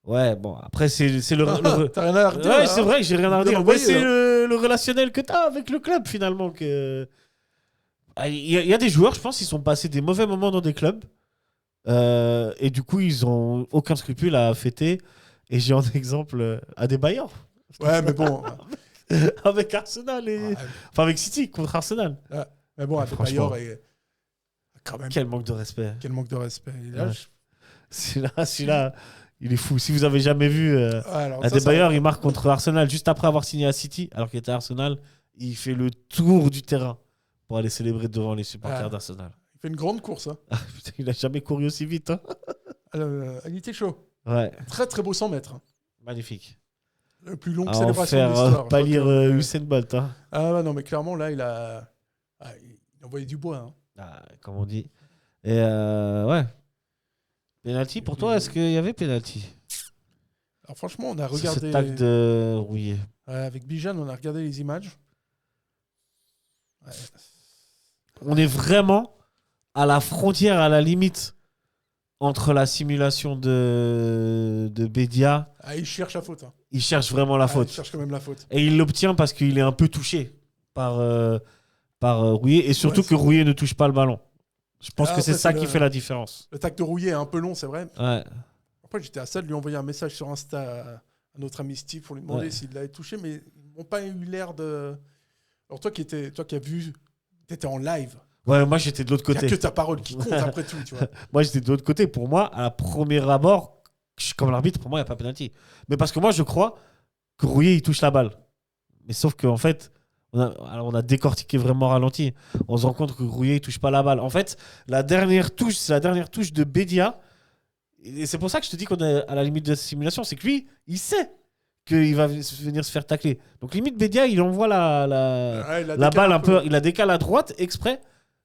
Ouais, bon, après, c'est le. T'as rien à redire. Ouais, là, c'est hein. vrai que j'ai rien à Bien dire. Mais envoyé, c'est là. le relationnel que tu as avec le club, finalement. Il y a des joueurs, je pense, ils sont passés des mauvais moments dans des clubs. Et du coup, ils ont aucun scrupule à fêter. Et j'ai en exemple Adebayor. Ouais, mais bon. Avec Arsenal Ouais, Enfin, avec City contre Arsenal. mais bon, Franchement. Adebayor est quand même. Quel manque de respect. Quel manque de respect. Et là, Ouais. Celui-là, il est fou. Si vous avez jamais vu alors, ça, Adebayor, il marque contre Arsenal juste après avoir signé à City, alors qu'il était à Arsenal. Il fait le tour du terrain pour aller célébrer devant les supporters Ouais. d'Arsenal. il fait une grande course. Hein. Putain, il a jamais couru aussi vite. Hein. Il était chaud. Ouais, Très très beau 100 mètres. Hein. magnifique. Le plus longue À en célébration de faire l'histoire. Je pâlir crois que- Usain Bolt. Hein. Ah ouais, non, mais clairement, là, il envoyait du bois. Hein. Ah, comme on dit. Et ouais. Penalty pour toi, est-ce qu'il y avait penalty? Alors franchement, on a Sur ce regardé... tac de Rouillet. avec Bijan, on a regardé les images. Ouais. On est vraiment à la frontière, à la limite entre la simulation de Bédia. Ah, il cherche la faute. Hein. Il cherche vraiment la Ah, faute. il cherche quand même la faute. Et il l'obtient parce qu'il est un peu touché par Rouillet. Et surtout Ouais, que Rouillet ne touche pas le ballon. Je pense Ah, que c'est après, ça c'est qui le- fait la différence. Le tac de Rouillet est un peu long, c'est vrai. Ouais. Après, j'étais à ça de lui envoyer un message sur Insta à notre ami Steve pour lui demander Ouais. s'il l'avait touché, mais ils n'ont pas eu l'air de... Alors toi qui as vu, tu étais en live. Ouais, moi j'étais de l'autre Il n'y a côté. que ta parole qui compte après tout, tu vois. Moi j'étais de l'autre côté. Pour moi, à la première abord, comme l'arbitre, pour moi, il n'y a pas penalty. Mais parce que moi, je crois que Rouillet, il touche la balle. Mais sauf qu'en fait, on a décortiqué vraiment ralenti. On se rend compte que Rouillet, il touche pas la balle. En fait, la dernière touche, c'est la dernière touche de Bédia. Et c'est pour ça que je te dis qu'on est à la limite de la simulation. C'est que lui, il sait qu'il va venir se faire tacler. Donc limite, Bédia, il envoie Ouais, il a la décalé balle un peu, il la décale à droite exprès.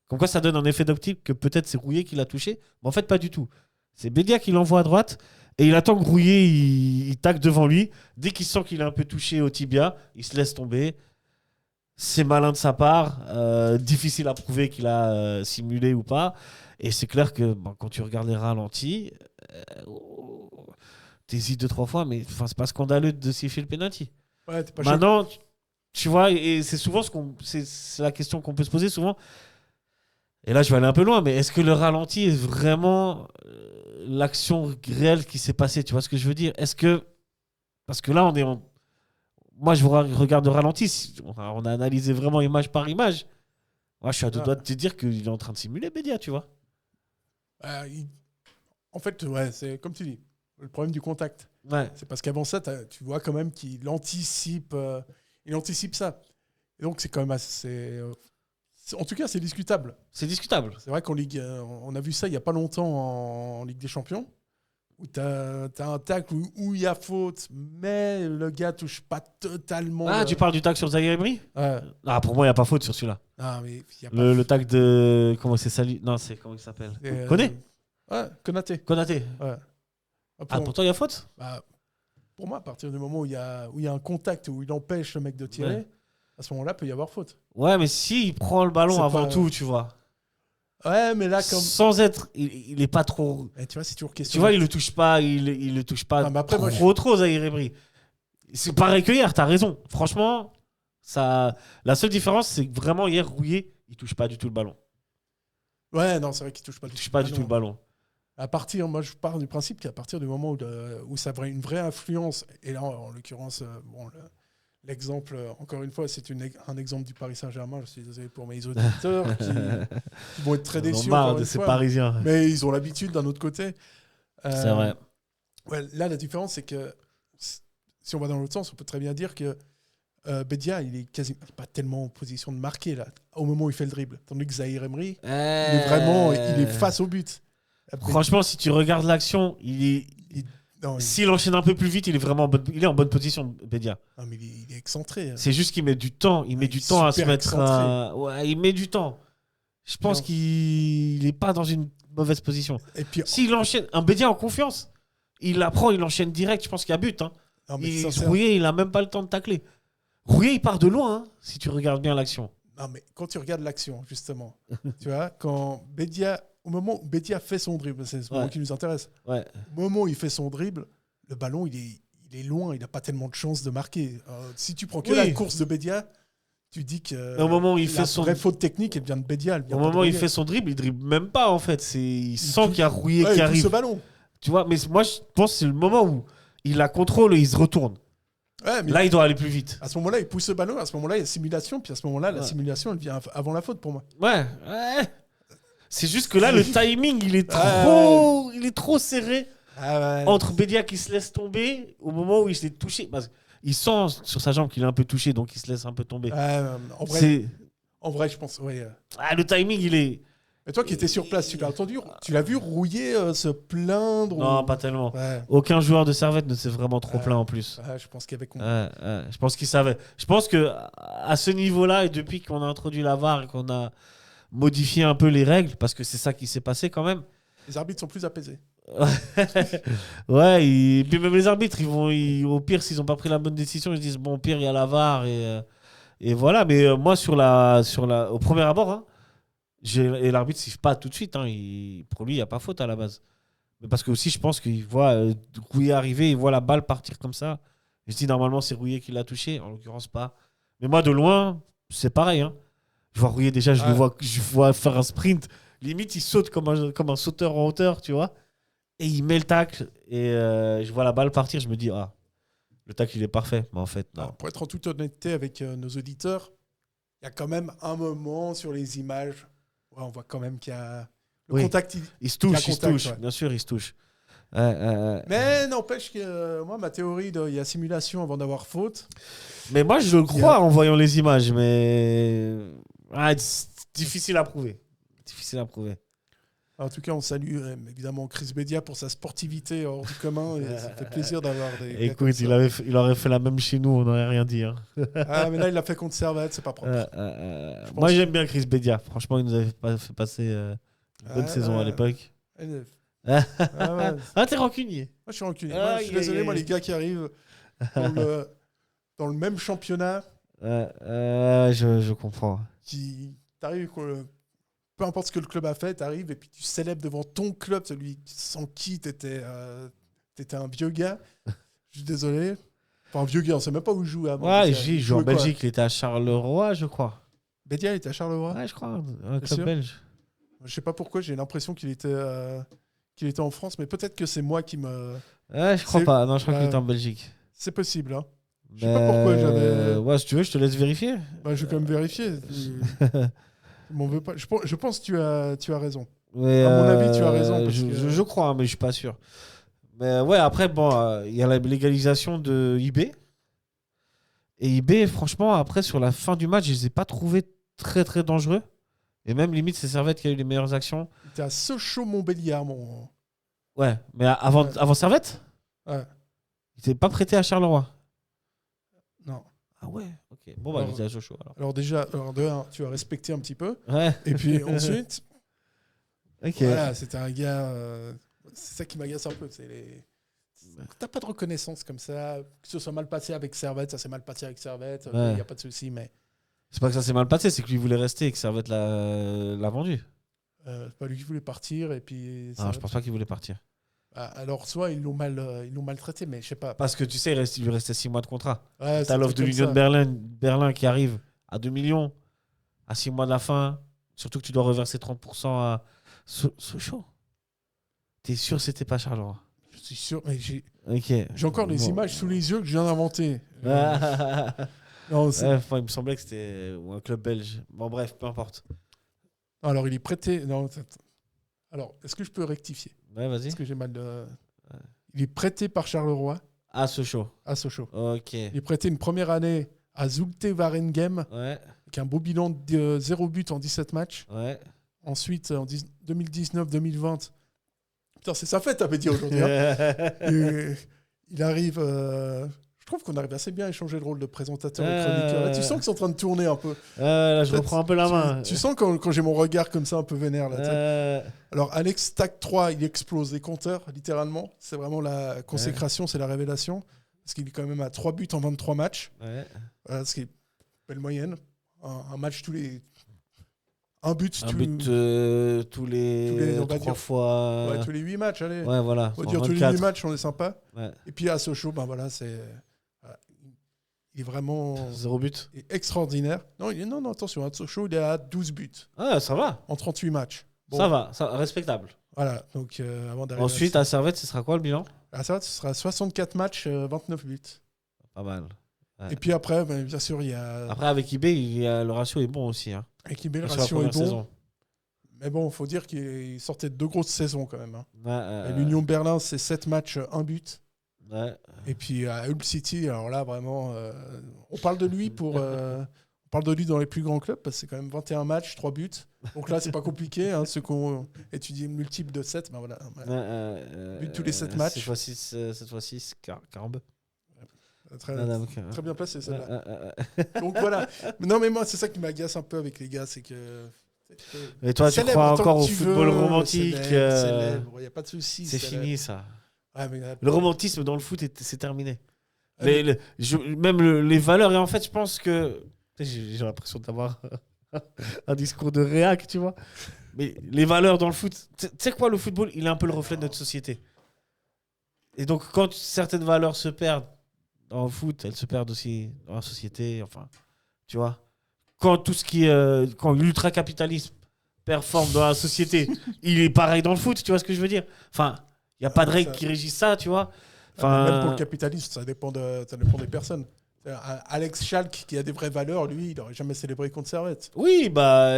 Comme quoi ça donne un effet d'optique que peut-être c'est Rouillet qui l'a touché. Mais en fait, pas du tout. C'est Bédia qui l'envoie à droite et il attend que Rouillet il tacle devant lui. Dès qu'il sent qu'il est un peu touché au tibia, il se laisse tomber. C'est malin de sa part. Difficile à prouver qu'il a simulé ou pas. Et c'est clair que quand tu regardes les ralentis, t'hésites 2-3 fois, mais c'est pas scandaleux de siffler le penalty. Ouais, t'es pas chaud. Maintenant, tu vois, et c'est souvent c'est la question qu'on peut se poser souvent. Et là, je vais aller un peu loin, mais est-ce que le ralenti est vraiment l'action réelle qui s'est passée? Tu vois ce que je veux dire? Est-ce que... Parce que là, moi, je regarde le ralenti. On a analysé vraiment image par image. Moi, je suis à deux doigts de te dire qu'il est en train de simuler Bédia, tu vois. En fait, ouais, c'est comme tu dis, le problème du contact. Ouais. C'est parce qu'avant ça, tu vois quand même qu'il anticipe, ça. Et donc, c'est quand même assez... en tout cas, c'est discutable. C'est discutable. C'est vrai qu'en Ligue... on a vu ça il n'y a pas longtemps en Ligue des Champions. où t'as un tacle où il y a faute, mais le gars touche pas totalement. Ah, tu parles du tacle sur Zaïre Emery ? Ouais. Ah, pour moi, il n'y a pas faute sur celui-là. Ah, mais y a pas Le tacle de. Comment c'est Sali ? Non, c'est comment il s'appelle ? Koné ? Ouais, Konaté. Konaté. Ouais. Ah, pour toi, il y a faute ? Bah, pour moi, à partir du moment où il y a un contact, où il empêche le mec de tirer, Ouais. à ce moment-là, peut y avoir faute. Ouais, mais si il prend le ballon C'est avant pas- tout, tu vois. Ouais, mais là, comme. Sans être. Il est pas trop. Eh, tu vois, c'est toujours Tu question. vois, il le touche pas, il le touche pas Non, mais après, moi, trop, Zaïre Emery. C'est pareil que hier, t'as raison. Franchement, ça... la seule différence, c'est que vraiment, hier, Rouillé, il touche pas du tout le ballon. Ouais, non, c'est vrai qu'il touche pas Il touche pas du tout le ballon. Moi, je pars du principe qu'à partir du moment où ça a une vraie influence, et là, en l'occurrence, l'exemple, encore une fois, c'est un exemple du Paris Saint-Germain. Je suis désolé pour mes auditeurs qui vont être très Ils ont déçus. marre encore de une ces fois. Parisiens. Mais ils ont l'habitude d'un autre côté. C'est vrai. Ouais, là, la différence, c'est que si on va dans l'autre sens, on peut très bien dire que Bedia, il est pas tellement en position de marquer là, au moment où il fait le dribble. Tandis que Zaïre Emery, il est face au but. Franchement, si tu regardes l'action, s'il enchaîne un peu plus vite, il est en bonne position, Bédia. Non, mais il est excentré. C'est juste qu'il met du temps. Il met du temps à se mettre. Ouais, il met du temps. Je pense qu'il n'est pas dans une mauvaise position. Et puis, s'il enchaîne, un Bédia en confiance, il la prend, il enchaîne direct. Je pense qu'il y a but. Hein. non, mais Rouillé, il n'a même pas le temps de tacler. Rouillé, il part de loin, hein, si tu regardes bien l'action. Non, mais quand tu regardes l'action, justement, tu vois, quand Bedia, au moment où Bedia fait son dribble, c'est ce moment qui nous intéresse. Ouais. Au moment où il fait son dribble, le ballon, il est loin, il n'a pas tellement de chances de marquer. Si tu prends que la course de Bedia, tu dis que au moment où il la fait son vraie faute technique, elle vient de Bedia. Au moment où il fait son dribble, il dribble même pas, en fait. Il sent qu'il y a Rouillé qui il arrive. pousse le ballon. Tu vois, mais moi, je pense que c'est le moment où il la contrôle et il se retourne. Ouais, mais là, il doit aller plus vite. À ce moment-là, il pousse le ballon. À ce moment-là, il y a simulation. Puis à ce moment-là, la simulation, elle vient avant la faute pour moi. Ouais. C'est juste que là, le timing, il est trop serré entre Bedia qui se laisse tomber au moment où il se fait toucher. Il sent sur sa jambe qu'il est un peu touché, donc il se laisse un peu tomber. En vrai, je pense. Ouais. Le timing, il est. Et toi qui étais sur place, tu l'as entendu, tu l'as vu Rouillé se plaindre Non, pas tellement. Aucun joueur de Servette ne s'est vraiment trop plaint en plus. Je pense qu'il y avait je pense qu'il savait. Je pense que à ce niveau-là, et depuis qu'on a introduit la VAR et qu'on a modifié un peu les règles, parce que c'est ça qui s'est passé quand même. Les arbitres sont plus apaisés. Ouais, et puis même les arbitres, au pire, s'ils n'ont pas pris la bonne décision, ils se disent bon, au pire, il y a la VAR et voilà. Mais moi, au premier abord, hein, et l'arbitre ne siffle pas tout de suite. Hein, pour lui, il n'y a pas faute à la base. Mais parce que aussi, je pense qu'il voit Rouillé arriver, il voit la balle partir comme ça. Je dis normalement, c'est Rouillé qui l'a touché. En l'occurrence, pas. Mais moi, de loin, c'est pareil. Hein. Je vois Rouillé déjà, je vois faire un sprint. Limite, il saute comme un sauteur en hauteur, tu vois. Et il met le tacle. Et je vois la balle partir. Je me dis, le tacle, il est parfait. Mais en fait, non. Alors, pour être en toute honnêteté avec nos auditeurs, il y a quand même un moment sur les images. On voit quand même qu'il y a le contact. Il se touche, ouais. Bien sûr, il se touche. Mais n'empêche que moi, ma théorie, il y a simulation avant d'avoir faute. Mais moi, je le crois en voyant les images, mais c'est difficile à prouver. En tout cas, on salue évidemment Chris Bedia pour sa sportivité hors du commun. Et ça fait plaisir d'avoir des. Écoute, il aurait fait la même chez nous, on n'aurait rien dit. Hein. Mais là, il l'a fait contre Servette, c'est pas propre. Moi, j'aime bien Chris Bedia. Franchement, il nous avait fait passer une bonne saison à l'époque. T'es rancunier. Moi, je suis rancunier. Je suis désolé, moi, les gars qui arrivent dans le même championnat. Je comprends. T'arrives, peu importe ce que le club a fait, t'arrives et puis tu célèbres devant ton club, celui sans qui t'étais un vieux gars. Je suis désolé. Enfin, un vieux gars, on sait même pas où il joue. Il joue en Belgique, il était à Charleroi, je crois. Bédia, il était à Charleroi ? Ouais, je crois, un club belge. Je sais pas pourquoi, j'ai l'impression qu'il était en France, mais peut-être que c'est moi qui me... je crois pas. Non, je crois qu'il était en Belgique. C'est possible, hein. Je sais pas pourquoi j'avais... Ouais, si tu veux, je te laisse vérifier. Je vais quand même vérifier. Je m'en veux pas. Je pense que tu as raison. Mais, à mon avis, tu as raison. Je crois, mais je suis pas sûr. Mais ouais, après, il y a la légalisation de IB. Et IB, franchement, après, sur la fin du match, je les ai pas trouvés très, très dangereux. Et même, limite, c'est Servette qui a eu les meilleures actions. T'es à Sochaux-Montbéliard, mon... Ouais, mais avant Servette, Ouais. il n'était pas prêté à Charleroi. Non. Ah ouais, ok. Bon, bah, il était à Sochaux alors. Alors déjà, de un, tu vas respecter un petit peu. Ouais, Et puis ensuite, ok. voilà, c'était un gars... c'est ça qui m'agace un peu. T'as pas de reconnaissance comme ça. Que ce soit mal passé avec Servette, ça s'est mal passé avec Servette. Il Ouais. n'y a pas de souci, mais C'est pas que ça s'est mal passé, c'est que lui voulait rester et que Servette l'a vendu. c'est pas lui qui voulait partir. Et puis, Ah, je pense pas qu'il voulait partir. Alors, soit ils l'ont maltraité, mais je sais pas. Parce que tu sais, il lui restait 6 mois de contrat. Ouais, T'as c'est un l'offre truc de comme l'Union ça. de Berlin qui arrive à 2 millions, à 6 mois de la fin. Surtout que tu dois reverser 30% à Sochaux. T'es sûr que c'était pas Charleroi? Je suis sûr, mais j'ai Bon. encore les images sous les yeux que je viens d'inventer. Ouais, Non, c'est- enfin, il me semblait que c'était un club belge. Bon, bref, peu importe. Alors, il est prêté. Non, alors, est-ce que je peux rectifier? Ouais, vas-y. Parce que j'ai mal Il est prêté par Charleroi Ah, Sochaux. à Sochaux. Ok. Il est prêté une première année à Zulte Waregem, Ouais, avec un beau bilan de 0 but en 17 matchs. ouais. Ensuite, en 2019-2020, putain, c'est sa fête à Bédia aujourd'hui. Hein. Et il arrive. Je trouve qu'on arrive assez bien à échanger le rôle de présentateur et chroniqueur. Là, tu sens que c'est en train de tourner un peu. Là, je Peut-être reprends un peu la main. Tu sens quand j'ai mon regard comme ça un peu vénère. Là, tu sais. Alors, Alex Tac 3, il explose les compteurs, littéralement. C'est vraiment la consécration, c'est la révélation. Parce qu'il est quand même à 3 buts en 23 matchs. Ouais. Voilà, ce qui est une belle moyenne. Un match tous les. Un but, Un tous but tous les on va 3 dire- fois. ouais, tous les 8 matchs. Allez. Ouais, voilà. On va En dire tous les 24. 8 matchs, on est sympa. Ouais. Et puis à Sochaux, ben voilà, c'est. Voilà, il est vraiment 0 but. extraordinaire. Non, attention, à Sochaux, il est à 12 buts Ah, ça va. en 38 matchs. Bon, Ça va, respectable. Voilà, donc avant d'arriver Ensuite, à Servette, ce sera quoi le bilan? ça, ce sera 64 matchs, 29 buts. Pas mal. Ouais. Et puis après, ben, bien sûr, il y a. Après, avec eBay, le ratio est bon aussi. Hein. Avec Ibé, le Sur la ratio est première bon. saison. Mais bon, il faut dire qu'il sortait de 2 grosses saisons quand même. Hein. Ouais, Et L'Union Berlin, c'est 7 matchs, 1 but. ouais. Et puis à Hull City, alors là, vraiment, on parle de lui on parle de lui dans les plus grands clubs parce que c'est quand même 21 matchs, 3 buts. Donc là, c'est pas compliqué. Hein, ceux qui ont étudié le multiple de 7, ben voilà. But tous les 7 matchs. Cette fois-ci, Carambe. Très, Ah, donc, très bien placé, celle-là. ouais. Donc voilà. Mais non, mais moi, c'est ça qui m'agace un peu avec les gars, c'est que. Et toi, tu Célèbre crois tant encore que au tu football veux, romantique célèbre, il n'y a pas de souci. C'est célèbre. fini, ça. Ouais, mais, Le romantisme dans le foot, c'est terminé. Ah, Même les valeurs, et en fait, je pense que. J'ai l'impression d'avoir un discours de réac, tu vois. Mais les valeurs dans le foot, tu sais quoi, le football, il est un peu le reflet de notre société. Et donc, quand certaines valeurs se perdent dans le foot, elles se perdent aussi dans la société, enfin, tu vois. Quand tout ce qui est. Quand l'ultracapitalisme performe dans la société, il est pareil dans le foot, tu vois ce que je veux dire? Enfin, il n'y a pas de règles qui régissent ça, tu vois. Enfin, Même pour le capitalisme, ça dépend des personnes. Alex Schalk, qui a des vraies valeurs, lui, il n'aurait jamais célébré contre Servette. oui, bah,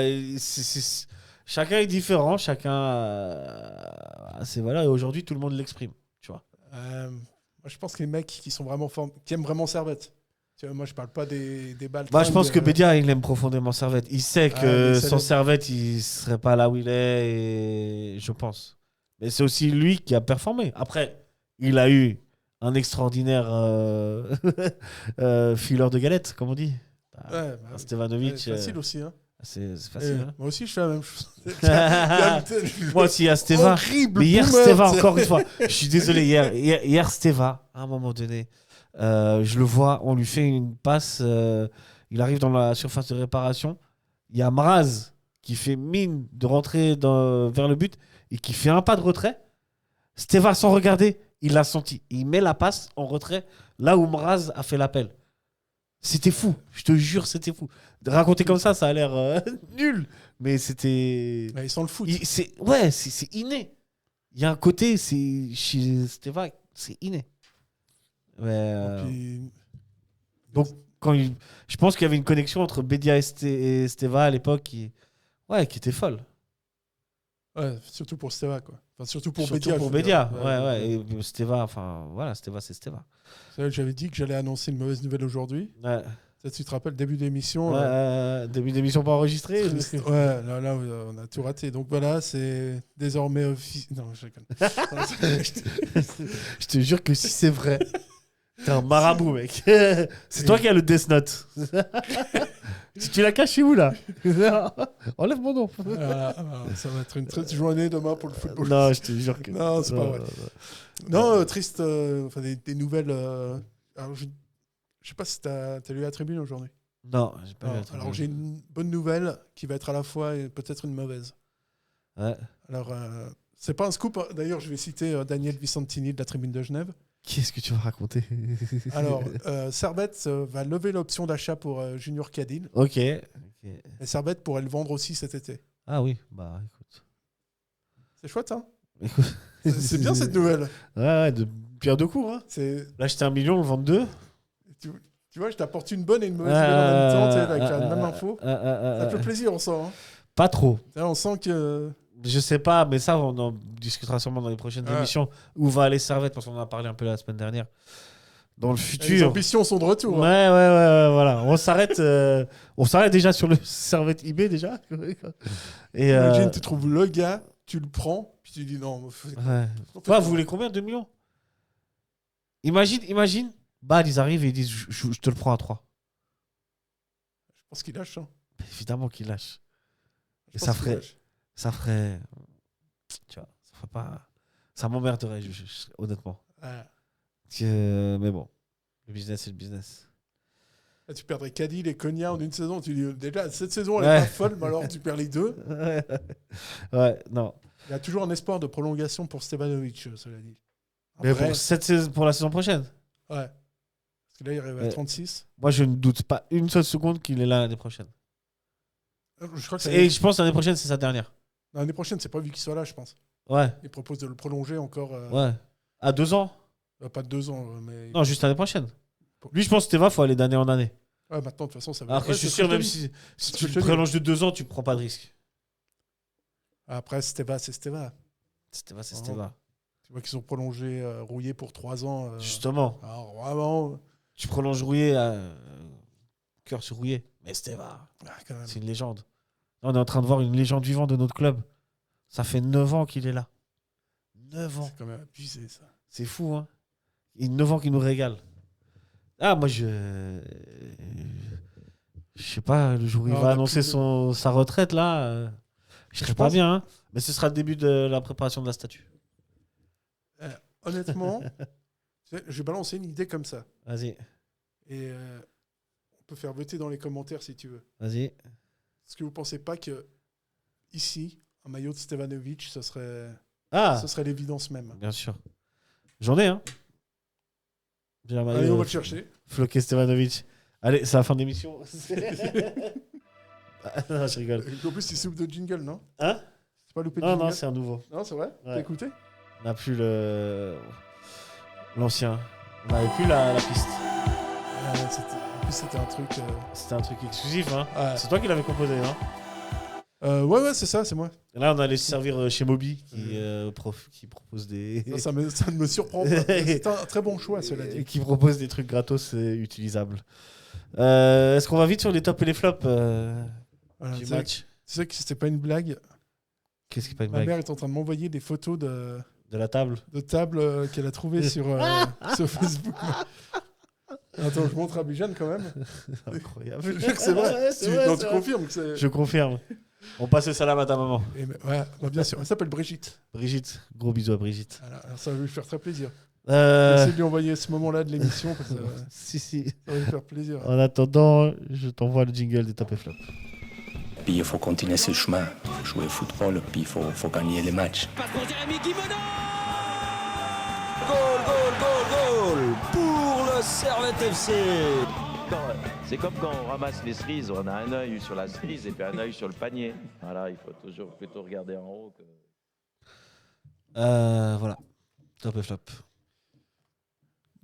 chacun est différent, chacun a ses valeurs, et aujourd'hui, tout le monde l'exprime, tu vois. Moi, je pense que les mecs qui sont vraiment qui aiment vraiment Servette. Tu vois, moi, je parle pas des balles. Bah, je pense que Bédia, il aime profondément Servette. Il sait que mais sans Servette, il serait pas là où il est, et je pense. Mais c'est aussi lui qui a performé. Après, il a eu un extraordinaire fileur de galettes, comme on dit. Ouais, Stevanovic. c'est facile aussi. Hein. C'est facile. Hein. Moi aussi, je fais la même chose. Moi aussi, à Steva. Horrible. Mais hier, boomer, Steva, t'sais. encore une fois, je suis désolé, hier Steva, à un moment donné, je le vois, on lui fait une passe, il arrive dans la surface de réparation, il y a Mraz qui fait mine de rentrer vers le but et qui fait un pas de retrait. Steva, sans regarder, il l'a senti. Il met la passe en retrait là où Mraz a fait l'appel. C'était fou, je te jure, c'était fou. De raconter comme ça a l'air nul, mais c'était... Ils sont le foot. C'est inné. Il y a un côté, chez Steva, c'est inné. Mais, Puis- donc, je pense qu'il y avait une connexion entre Bédia et Steva à l'époque qui était folle. Ouais, surtout pour Steva, quoi. Enfin, surtout pour Surtout Bédia. pour je veux Bédia. dire. Ouais. Et Steva, enfin, voilà, Steva, c'est Steva. C'est vrai que j'avais dit que j'allais annoncer une mauvaise nouvelle aujourd'hui. Ouais. Peut-être tu te rappelles, début d'émission. Début d'émission pas enregistrée. Ouais, là, on a tout raté. Donc voilà, c'est désormais officiel. Non, je déconne. Je te jure que si c'est vrai, t'es un marabout, mec. C'est toi qui as le Death Note. Tu l'as caché où, là? Enlève mon nom. Ça va être une triste journée demain pour le football. Non, je te jure que... Non, c'est pas vrai. Non, triste. Enfin, des nouvelles. Alors, je sais pas si t'as lu la tribune aujourd'hui. Non, j'ai pas vu. Alors, j'ai une bonne nouvelle qui va être à la fois et peut-être une mauvaise. Ouais. Alors, c'est pas un scoop. D'ailleurs, je vais citer Daniel Vicentini de la tribune de Genève. Qu'est-ce que tu vas raconter? Alors, Servette va lever l'option d'achat pour Junior Cadine. Ok. Et Servette pourrait le vendre aussi cet été. Ah oui, bah écoute. C'est chouette, hein? Écoute. C'est bien cette nouvelle. Ouais, de pierre deux coups. Hein. Là, j'étais 1 million, le vendre 2. Tu vois, je t'apporte une bonne et une mauvaise nouvelle en même temps, tu sais, avec la même info. Ça fait plaisir, on sent. Hein. Pas trop. Là, on sent que... Je sais pas, mais ça, on en discutera sûrement dans les prochaines émissions. Où va aller Servette, parce qu'on en a parlé un peu la semaine dernière. Dans le futur. Les ambitions sont de retour. Ouais, hein. ouais, voilà. On s'arrête déjà sur le Servette eBay, déjà. Et imagine, tu trouves le gars, tu le prends, puis tu dis non. Ouais, vous voulez combien? 2 millions? Imagine, Bad, ils arrivent et ils disent je te le prends à 3. Je pense qu'il lâche. Hein. Évidemment qu'il lâche. Et ça ferait. Tu vois, ça ferait pas. Ça m'emmerderait, honnêtement. Ouais. Mais bon, le business, c'est le business. Là, tu perdrais Cadil et Konya en une saison. Tu dis déjà, cette saison, elle est pas folle, mais alors tu perds les deux. Ouais, non. Il y a toujours un espoir de prolongation pour Stevanovic, cela dit. Mais pour la saison prochaine. Ouais. Parce que là, il arrive à 36. Moi, je ne doute pas une seule seconde qu'il est là l'année prochaine. Je crois que je pense que l'année prochaine, c'est sa dernière. L'année prochaine, c'est pas vu qu'il soit là, je pense. Ouais. Il propose de le prolonger encore. Ouais. À 2 ans. Pas de 2 ans, mais. Non, juste l'année prochaine. Lui, je pense que Steva, il faut aller d'année en année. Ouais, maintenant, de toute façon, ça va. Alors que je suis sûr, même si tu prolonges de 2 ans, tu ne prends pas de risque. Après, Steva, c'est Steva. Steva, c'est Steva. Tu vois qu'ils ont prolongé Rouillé pour 3 ans. Justement. Alors, vraiment. Tu prolonges Rouillé à cœur sur Rouillé. Mais Steva, c'est une légende. Là, on est en train de voir une légende vivante de notre club. Ça fait 9 ans qu'il est là. 9 ans. C'est quand même abusé, ça. C'est fou, hein. Il y a 9 ans qu'il nous régale. Ah, moi, je sais pas, le jour où il va annoncer sa retraite, là, je serais pas bien. Hein. Mais ce sera le début de la préparation de la statue. Honnêtement, je vais balancer une idée comme ça. Vas-y. Et on peut faire voter dans les commentaires si tu veux. Vas-y. Est-ce que vous pensez pas que ici, un maillot de Stevanovic, ce serait l'évidence même? Bien sûr. J'en ai, hein. Allez, on va le chercher. Floqué Stevanovic. Allez, c'est la fin de l'émission. Non, je rigole. En plus, il souffle de jingle, non? Hein? C'est pas loupé de jingle? Non, c'est un nouveau. Non, c'est vrai? Ouais. T'as écouté? On n'a plus l'ancien. On n'avait plus la piste. En plus, c'était un truc... C'était un truc exclusif, hein. Ouais. C'est toi qui l'avais composé, hein? Ouais, c'est ça, c'est moi. Et là, on allait se servir chez Moby, qui propose des... Ça ne me surprend pas. C'est un très bon choix, cela dit. Qui propose des trucs gratos et utilisables. Est-ce qu'on va vite sur les tops et les flops du match? Tu sais que c'était pas une blague. Qu'est-ce qui est pas une Ma blague? mère est en train de m'envoyer des photos de la table. De table qu'elle a trouvées sur Facebook. Attends, je montre à Bijan quand même. Incroyable. Je jure que c'est vrai. Tu confirmes que c'est... Je confirme. On passe le salam à ta maman. Ouais, bien sûr. Elle s'appelle Brigitte. Brigitte. Gros bisous à Brigitte. Alors, ça va lui faire très plaisir. J'essaie de lui envoyer ce moment-là de l'émission. Parce que, si. Ça va lui faire plaisir. En attendant, je t'envoie le jingle des top et flop. Puis il faut continuer ce chemin, jouer au football, puis il faut gagner les matchs. Passe pour Jérémy Guimeno. Goal pour le Servette FC. C'est comme quand on ramasse les cerises, on a un œil sur la cerise et puis un œil sur le panier. Voilà, il faut toujours plutôt regarder en haut. Voilà, top et flop.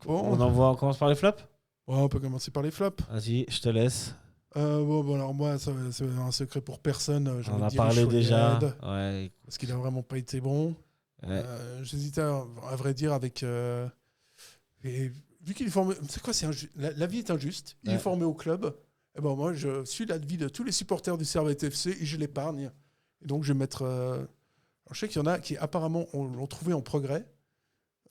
Bon. On commence par les flops? Ouais, on peut commencer par les flops. Vas-y, je te laisse. Bon, alors moi, c'est un secret pour personne. On en a parlé déjà. Ouais. Parce qu'il a vraiment pas été bon. Ouais. J'hésitais à vrai dire avec... vu qu'il est formé, c'est quoi, la vie est injuste. Il est formé au club. Et ben moi, je suis l'avis de tous les supporters du Servette FC et je l'épargne. Et donc, je vais mettre. Je sais qu'il y en a qui apparemment l'ont trouvé en progrès.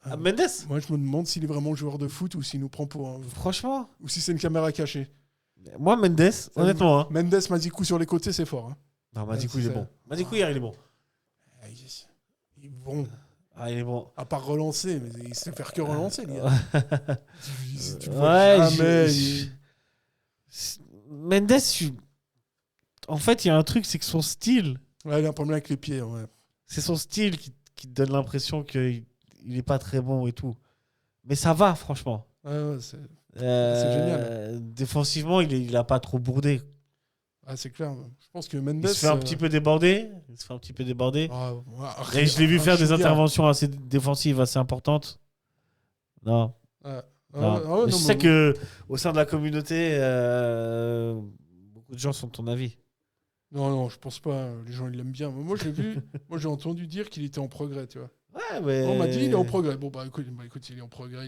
Mendes. Moi, je me demande s'il est vraiment joueur de foot ou s'il nous prend pour un... Franchement. Ou si c'est une caméra cachée. Moi, Mendes, honnêtement. Hein. Mendes, Madikou sur les côtés, c'est fort. Hein. Non, Madikou, il est bon. Madikou, hier, il est bon. Il est bon. Ah, il est bon. À part relancer, mais il sait faire que relancer, les gars. Mendes, en fait, il y a un truc, c'est que son style. Ouais, il a un problème avec les pieds. Ouais. C'est son style qui te donne l'impression qu'il n'est pas très bon et tout. Mais ça va, franchement. Ouais, c'est génial. Défensivement, il a pas trop bourdé. Ah, c'est clair. Je pense que Mendes. Il se fait un petit peu déborder. Et je l'ai vu faire des interventions assez défensives, assez importantes. Non. Je sais qu'au sein de la communauté, beaucoup de gens sont de ton avis. Non, je pense pas. Les gens, ils l'aiment bien. Moi, je l'ai vu. Moi, j'ai entendu dire qu'il était en progrès, tu vois. Ouais, mais... On m'a dit il est en progrès. Bon, écoute, il est en progrès,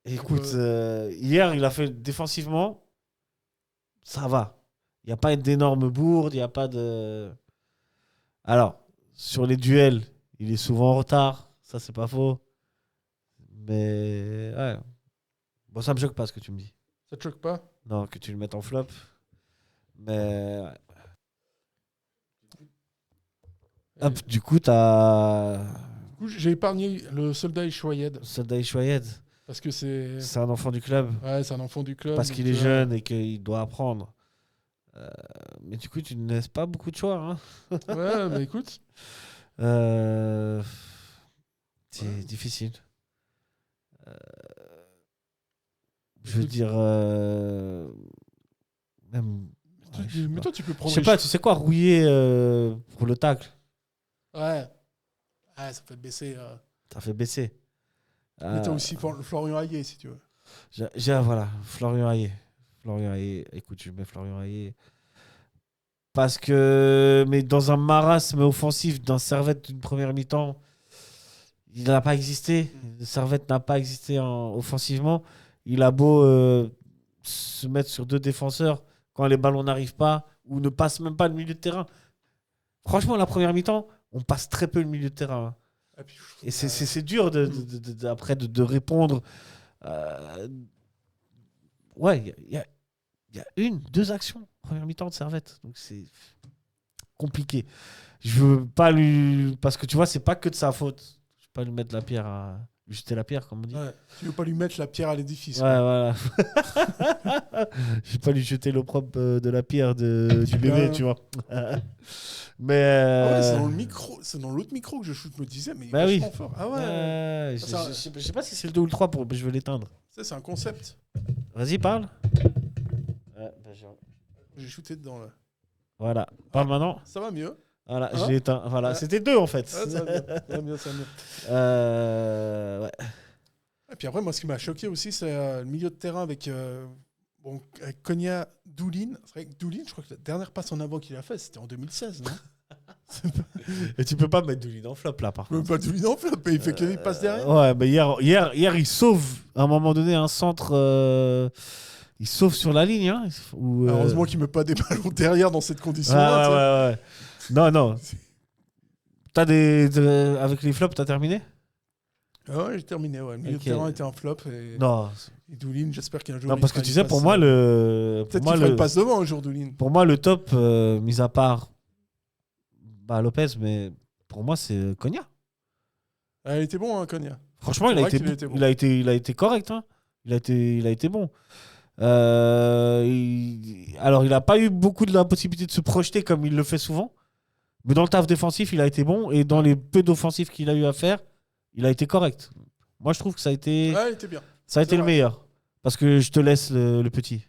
Écoute, hier, il a fait défensivement, ça va. Il n'y a pas d'énormes bourdes, il n'y a pas de... Alors, sur les duels, il est souvent en retard, ça, c'est pas faux. Mais, ouais. Bon, ça me choque pas ce que tu me dis. Ça te choque pas ? Non, que tu le mettes en flop. Mais, ouais. Hop, du coup, j'ai épargné le soldat Ishwayed. Parce que c'est un enfant du club. Ouais, c'est un enfant du club. Parce qu'il est jeune et qu'il doit apprendre. Mais du coup, tu ne laisses pas beaucoup de choix. Hein. Ouais, mais écoute. C'est difficile. Je veux dire... même... Mais toi, tu peux prendre... Je sais pas, tu sais quoi, rouiller pour le tacle. Ouais, ça fait baisser. Ça fait baisser. Mais t'as aussi Florian Hayé, si tu veux. Voilà, Florian Hayé. Écoute, je mets Florian Hayé. Parce que, mais dans un marasme offensif d'un Servette d'une première mi-temps, il n'a pas existé. Le Servette n'a pas existé offensivement. Il a beau se mettre sur deux défenseurs quand les ballons n'arrivent pas ou ne passent même pas le milieu de terrain. Franchement, la première mi-temps, on passe très peu le milieu de terrain. Et c'est dur après de répondre. Ouais, il y a 2 actions première mi-temps de Servette, donc c'est compliqué. Je veux pas lui, parce que tu vois, c'est pas que de sa faute. Je veux pas lui mettre la pierre lui jeter la pierre, comme on dit. Ouais, tu veux pas lui mettre la pierre à l'édifice. Ouais, voilà. Je vais pas lui jeter l'opprobre de la pierre du bébé, tu vois. Mais c'est dans l'autre micro que je shoot, me disais, mais il est vachement fort. Ah ouais. Je sais pas si c'est le 2 ou le 3 je vais l'éteindre. Ça, c'est un concept. Vas-y, parle. J'ai shooté dedans là. Voilà. Parle maintenant. Ça va mieux. Voilà, je l'ai éteint. Voilà, c'était 2 en fait. Ah, ça va mieux. Ouais. Et puis après, moi, ce qui m'a choqué aussi, c'est le milieu de terrain avec Konya Doulin. C'est vrai que Doulin, je crois que la dernière passe en avant qu'il a fait, c'était en 2016, non? Et tu peux pas mettre Doulin en flop là, par contre. Pas Doulin en flop, mais il fait que il passe derrière. Ouais, mais hier, il sauve à un moment donné un centre. Il sauve sur la ligne. Hein, heureusement qu'il ne met pas des ballons derrière dans cette condition-là. Ouais. Non. Avec les flops, t'as terminé? Ouais, j'ai terminé. Ouais. Le milieu de terrain était un flop. Non. Et Doulin, j'espère qu'un jour. Non, parce que tu sais, pour moi, peut-être qu'il ferait le passe devant un jour, Doulin. Pour moi, le top, mis à part Lopez, mais pour moi, c'est Konya. Il était bon, hein, Konya. Franchement, il a été correct. Hein. Il a été bon. Alors, il n'a pas eu beaucoup de la possibilité de se projeter comme il le fait souvent. Mais dans le taf défensif, il a été bon. Et dans les peu d'offensifs qu'il a eu à faire, il a été correct. Moi, je trouve que ça a été, il était bien. Ça a été le meilleur. Parce que je te laisse le petit.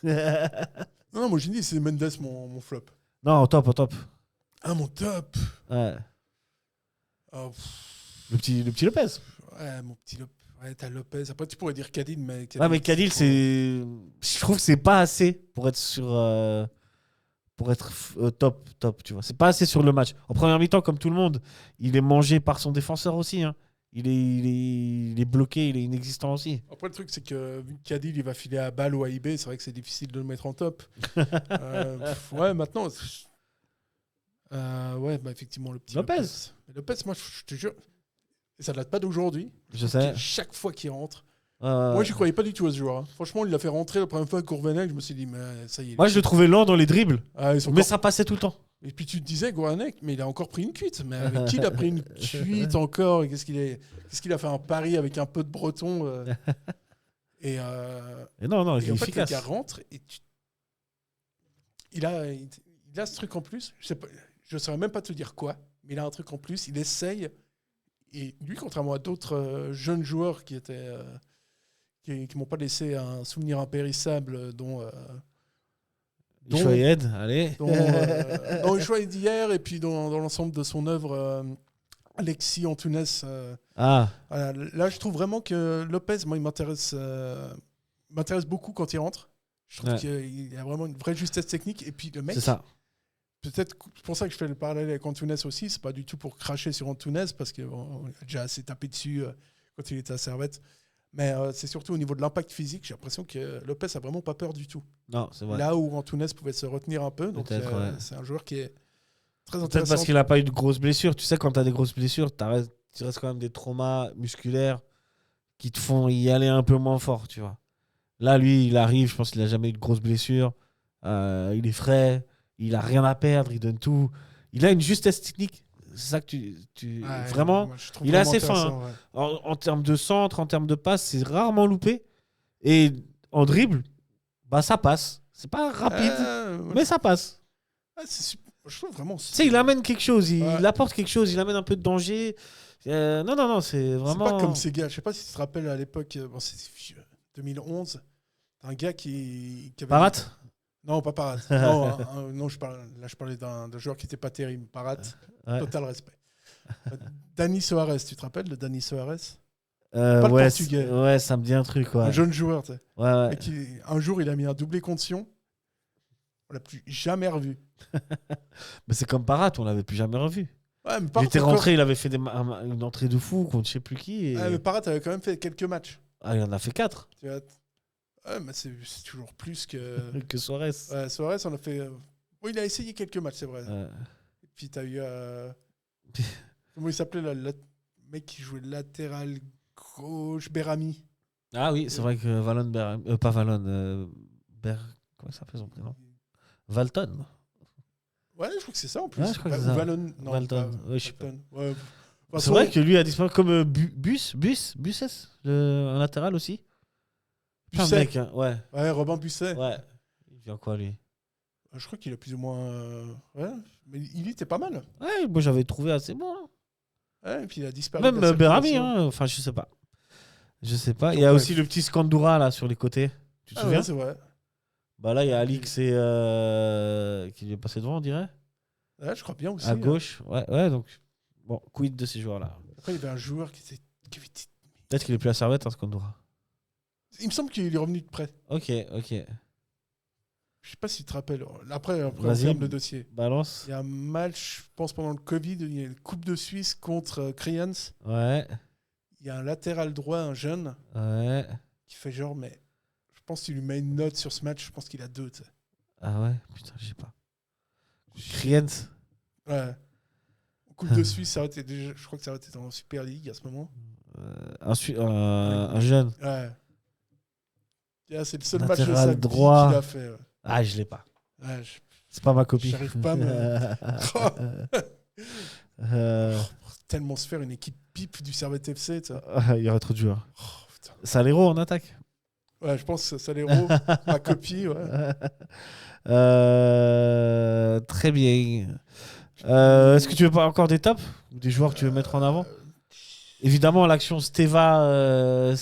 Non, moi, j'ai dit c'est Mendes mon flop. Non, top. Ah, mon top. Ouais. Oh, le petit Lopez. Ouais, mon petit Lopez. Ouais, t'as Lopez. Après, tu pourrais dire Cadil, mais... mais Cadil, c'est... Je trouve que c'est pas assez pour être sur... pour être top, tu vois. C'est pas assez sur le match. En première mi-temps, comme tout le monde, il est mangé par son défenseur aussi. Hein. il est bloqué, il est inexistant aussi. Après, le truc, c'est que vu que Cadil, il va filer à Bâle ou à IB, c'est vrai que c'est difficile de le mettre en top. Ouais, maintenant. Ouais, bah effectivement, le petit Lopez. Lopez, moi, je te jure, et ça date pas d'aujourd'hui. Je sais. Chaque fois qu'il rentre. Moi, Moi, j'y croyais pas du tout à ce joueur. Hein. Franchement, il l'a fait rentrer la première fois avec Gourvenec. Je me suis dit, mais ça y est. je le trouvais lent dans les dribbles, Ils sont mais encore- ça passait tout le temps. Et puis tu te disais, Gourvenec, mais il a encore pris une cuite. Mais avec qui il a pris une cuite encore? Et qu'est-ce qu'il a fait un pari avec un peu de breton Et non, il et est en fait, le efficace. gars rentre et il a ce truc en plus. Je ne saurais même pas te dire quoi, mais il a un truc en plus. Il essaye. Et lui, contrairement à d'autres jeunes joueurs qui m'ont pas laissé un souvenir impérissable dont Choyed, allez. dans le choix d'hier et puis dans l'ensemble de son œuvre, Alexis Antunes. Ah, Voilà, là, je trouve vraiment que Lopez, moi, il m'intéresse beaucoup quand il rentre. Je trouve Ouais. qu'il a vraiment une vraie justesse technique. Et puis le mec, c'est ça. peut-être c'est pour ça que je fais le parallèle avec Antunes aussi. C'est pas du tout pour cracher sur Antunes parce qu'il a déjà assez tapé dessus quand il était à Servette. Mais c'est surtout au niveau de l'impact physique. J'ai l'impression que Lopez a vraiment pas peur du tout. Non, c'est vrai. Là où Antunes pouvait se retenir un peu. Donc Peut-être, ouais. c'est un joueur qui est très Peut-être intéressant. parce qu'il n'a pas eu de grosses blessures. Tu sais, quand tu as des grosses blessures, tu restes quand même des traumas musculaires qui te font y aller un peu moins fort, tu vois. Là, lui, il arrive, je pense qu'il n'a jamais eu de grosses blessures. Il est frais, il a rien à perdre, il donne tout. Il a une justesse technique. C'est ça que Ouais, vraiment, moi, je trouve il est vraiment assez fin. intéressant, ouais. En termes de centre, en termes de passe, c'est rarement loupé. Et en dribble, bah ça passe. C'est pas rapide, mais ça passe. Je trouve vraiment. Tu sais, il amène quelque chose, il Ouais. apporte quelque chose, il amène un peu de danger. Non, c'est vraiment. C'est pas comme ces gars. Je sais pas si tu te rappelles à l'époque, c'est vieux, 2011, un gars qui avait. Parat. Non, pas Parat. Non, je parlais d'un joueur qui était pas terrible. Parat, Ouais. total respect. Dani Soares, tu te rappelles de Dani Soares? Pas le Ouais, portugais. ouais, ça me dit un truc. Ouais. Un jeune joueur, tu sais. Ouais. Et un jour, il a mis un doublé contre Sion. On l'a plus jamais revu. Mais c'est comme Parat, on l'avait plus jamais revu. Ouais, mais Il Parat, était encore- rentré, il avait fait une entrée de fou contre je sais plus qui. Et... Ouais, mais Parat avait quand même fait quelques matchs. il en a fait 4 Tu vois. Ouais, mais c'est toujours plus que. que Suarez. Ouais, Suarez, on a fait. Oui, il a essayé quelques matchs, c'est vrai. Ouais. Et puis t'as eu. Comment il s'appelait le mec qui jouait latéral gauche, Berami. Ah oui, c'est vrai que Valon, pas Valon, comment ça s'appelle son prénom? Valton. Ouais, je crois que c'est ça en plus. Ouais, je crois que Ou c'est ça. Valon. Non, Valton. pas Ouais, je sais pas. Valton. Ouais. C'est vrai que lui a disparu comme Busses, un latéral aussi. Putain, Busset. mec, hein, ouais. Ouais, Robin Busset. Ouais. Il vient quoi lui? Je crois qu'il a plus ou moins. Ouais, mais il était pas mal. Ouais, moi j'avais trouvé assez bon. Hein. Ouais, et puis il a disparu. Même de la Berami, circulation. hein. Enfin, je sais pas. Je sais pas. Il y Donc, a ouais. aussi le petit Scandoura là sur les côtés. Tu te Ah souviens? ouais, c'est vrai. Bah là, il y a Alix et qui lui est passé devant, on dirait. Ouais, je crois bien aussi. À hein. gauche. Ouais, donc. Bon, quid de ces joueurs-là. Après, il y avait un joueur qui était. Peut-être qu'il est plus à Servette, hein, Scandoura. Il me semble qu'il est revenu de près. Ok. Je sais pas si tu te rappelles. Après on Vas-y. ferme le dossier. Balance. Il y a un match, je pense pendant le Covid, il y a une Coupe de Suisse contre Kriens. Ouais. Il y a un latéral droit, un jeune, Ouais. qui fait genre, mais je pense qu'il lui met une note sur ce match, je pense qu'il a 2. Tu sais. Ah ouais. Putain, je sais pas. Kriens. Ouais. En Coupe de Suisse, ça aurait été déjà, je crois que ça aurait été en Super League à ce moment. Un jeune. Ouais. Et là, c'est le seul match de Latéral sa vie droit. qu'il a fait. Ouais. Ah, je l'ai pas. Ouais, C'est pas ma copie. J'arrive pas à me. Tellement se faire une équipe pipe du Servette FC. Tu sais. Il y aurait trop de joueurs. Oh, putain. Salero en attaque. Ouais, je pense que Salero, ma copie. Ouais. Très bien. Est-ce que tu veux pas encore des tops ou des joueurs que tu veux mettre en avant? Évidemment, l'action Steva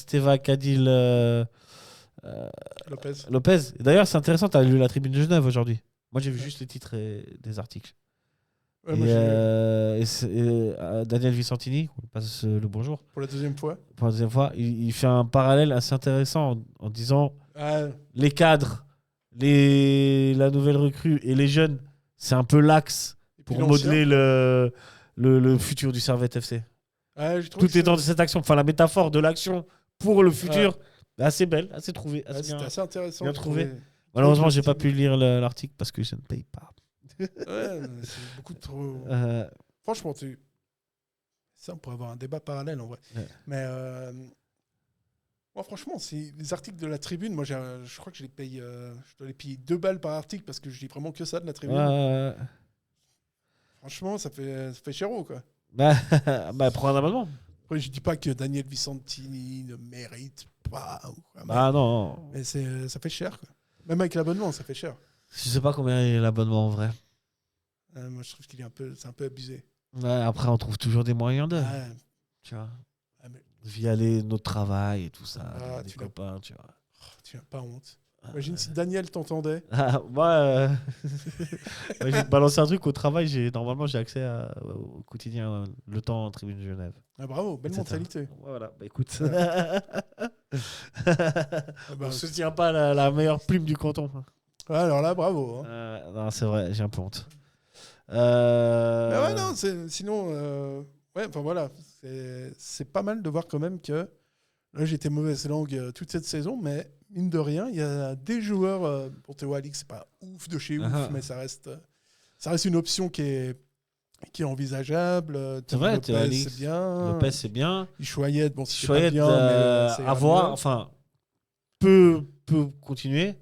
Cadil Lopez. Et d'ailleurs, c'est intéressant, tu as lu la Tribune de Genève aujourd'hui. Moi, j'ai vu juste les titres et des articles. Ouais, moi, Daniel Vicentini, on lui passe le bonjour. pour la deuxième fois. Pour la deuxième fois, il fait un parallèle assez intéressant en disant Ah, les cadres, la nouvelle recrue et les jeunes, c'est un peu l'axe et puis pour l'ancien. modeler le futur du Servette FC. Ouais, j'ai trouvé Tout que est dans cette action. Enfin, la métaphore de l'action pour le futur, assez belle, assez trouvée. ouais, Assez c'était bien. assez intéressant. bien je trouvé. trouvais. Malheureusement, j'ai Style. pas pu lire l'article parce que je ne paye pas. Ouais, mais c'est beaucoup trop. Franchement, ça, on pourrait avoir un débat parallèle en vrai. Ouais. Mais moi, franchement, c'est les articles de la Tribune. Moi, je crois que je les paye. Je dois les payer 2 balles par article parce que je dis vraiment que ça de la Tribune. Franchement, ça fait chéro, quoi. Bah, prends un abonnement. Après, je dis pas que Daniel Vicentini ne mérite pas. Bah, non. Mais ça fait cher, quoi. Même avec l'abonnement, ça fait cher. Je sais pas combien est l'abonnement en vrai. Moi, je trouve qu'il est c'est un peu abusé. Ouais, après, on trouve toujours des moyens de. Ouais. Tu vois. Ah, mais- Via notre travail et tout ça. Des tu n'as- copains, tu vois. Tu n'as pas honte. Imagine si Daniel t'entendait. Moi, je vais te balancer un truc au travail. Normalement, j'ai accès au quotidien Le Temps en Tribune Genève. Ah, bravo, belle etc. mentalité. Voilà, bah écoute. Bah, On soutient pas la meilleure plume du canton. ouais, alors là, bravo. Hein. Non, c'est vrai, j'ai un peu honte. Mais ouais, non, sinon, ouais, enfin voilà, c'est pas mal de voir quand même que là, j'étais mauvaise langue toute cette saison, mais mine de rien, il y a des joueurs, pour Théo Alix, c'est pas ouf de chez ouf, mais ça reste une option qui est envisageable. C'est vrai, Lopez, Théo Alix, c'est bien. Lopez, c'est bien. Choyette, bon, c'est pas Choyette, bien, mais c'est à voir, bien. enfin, peut continuer.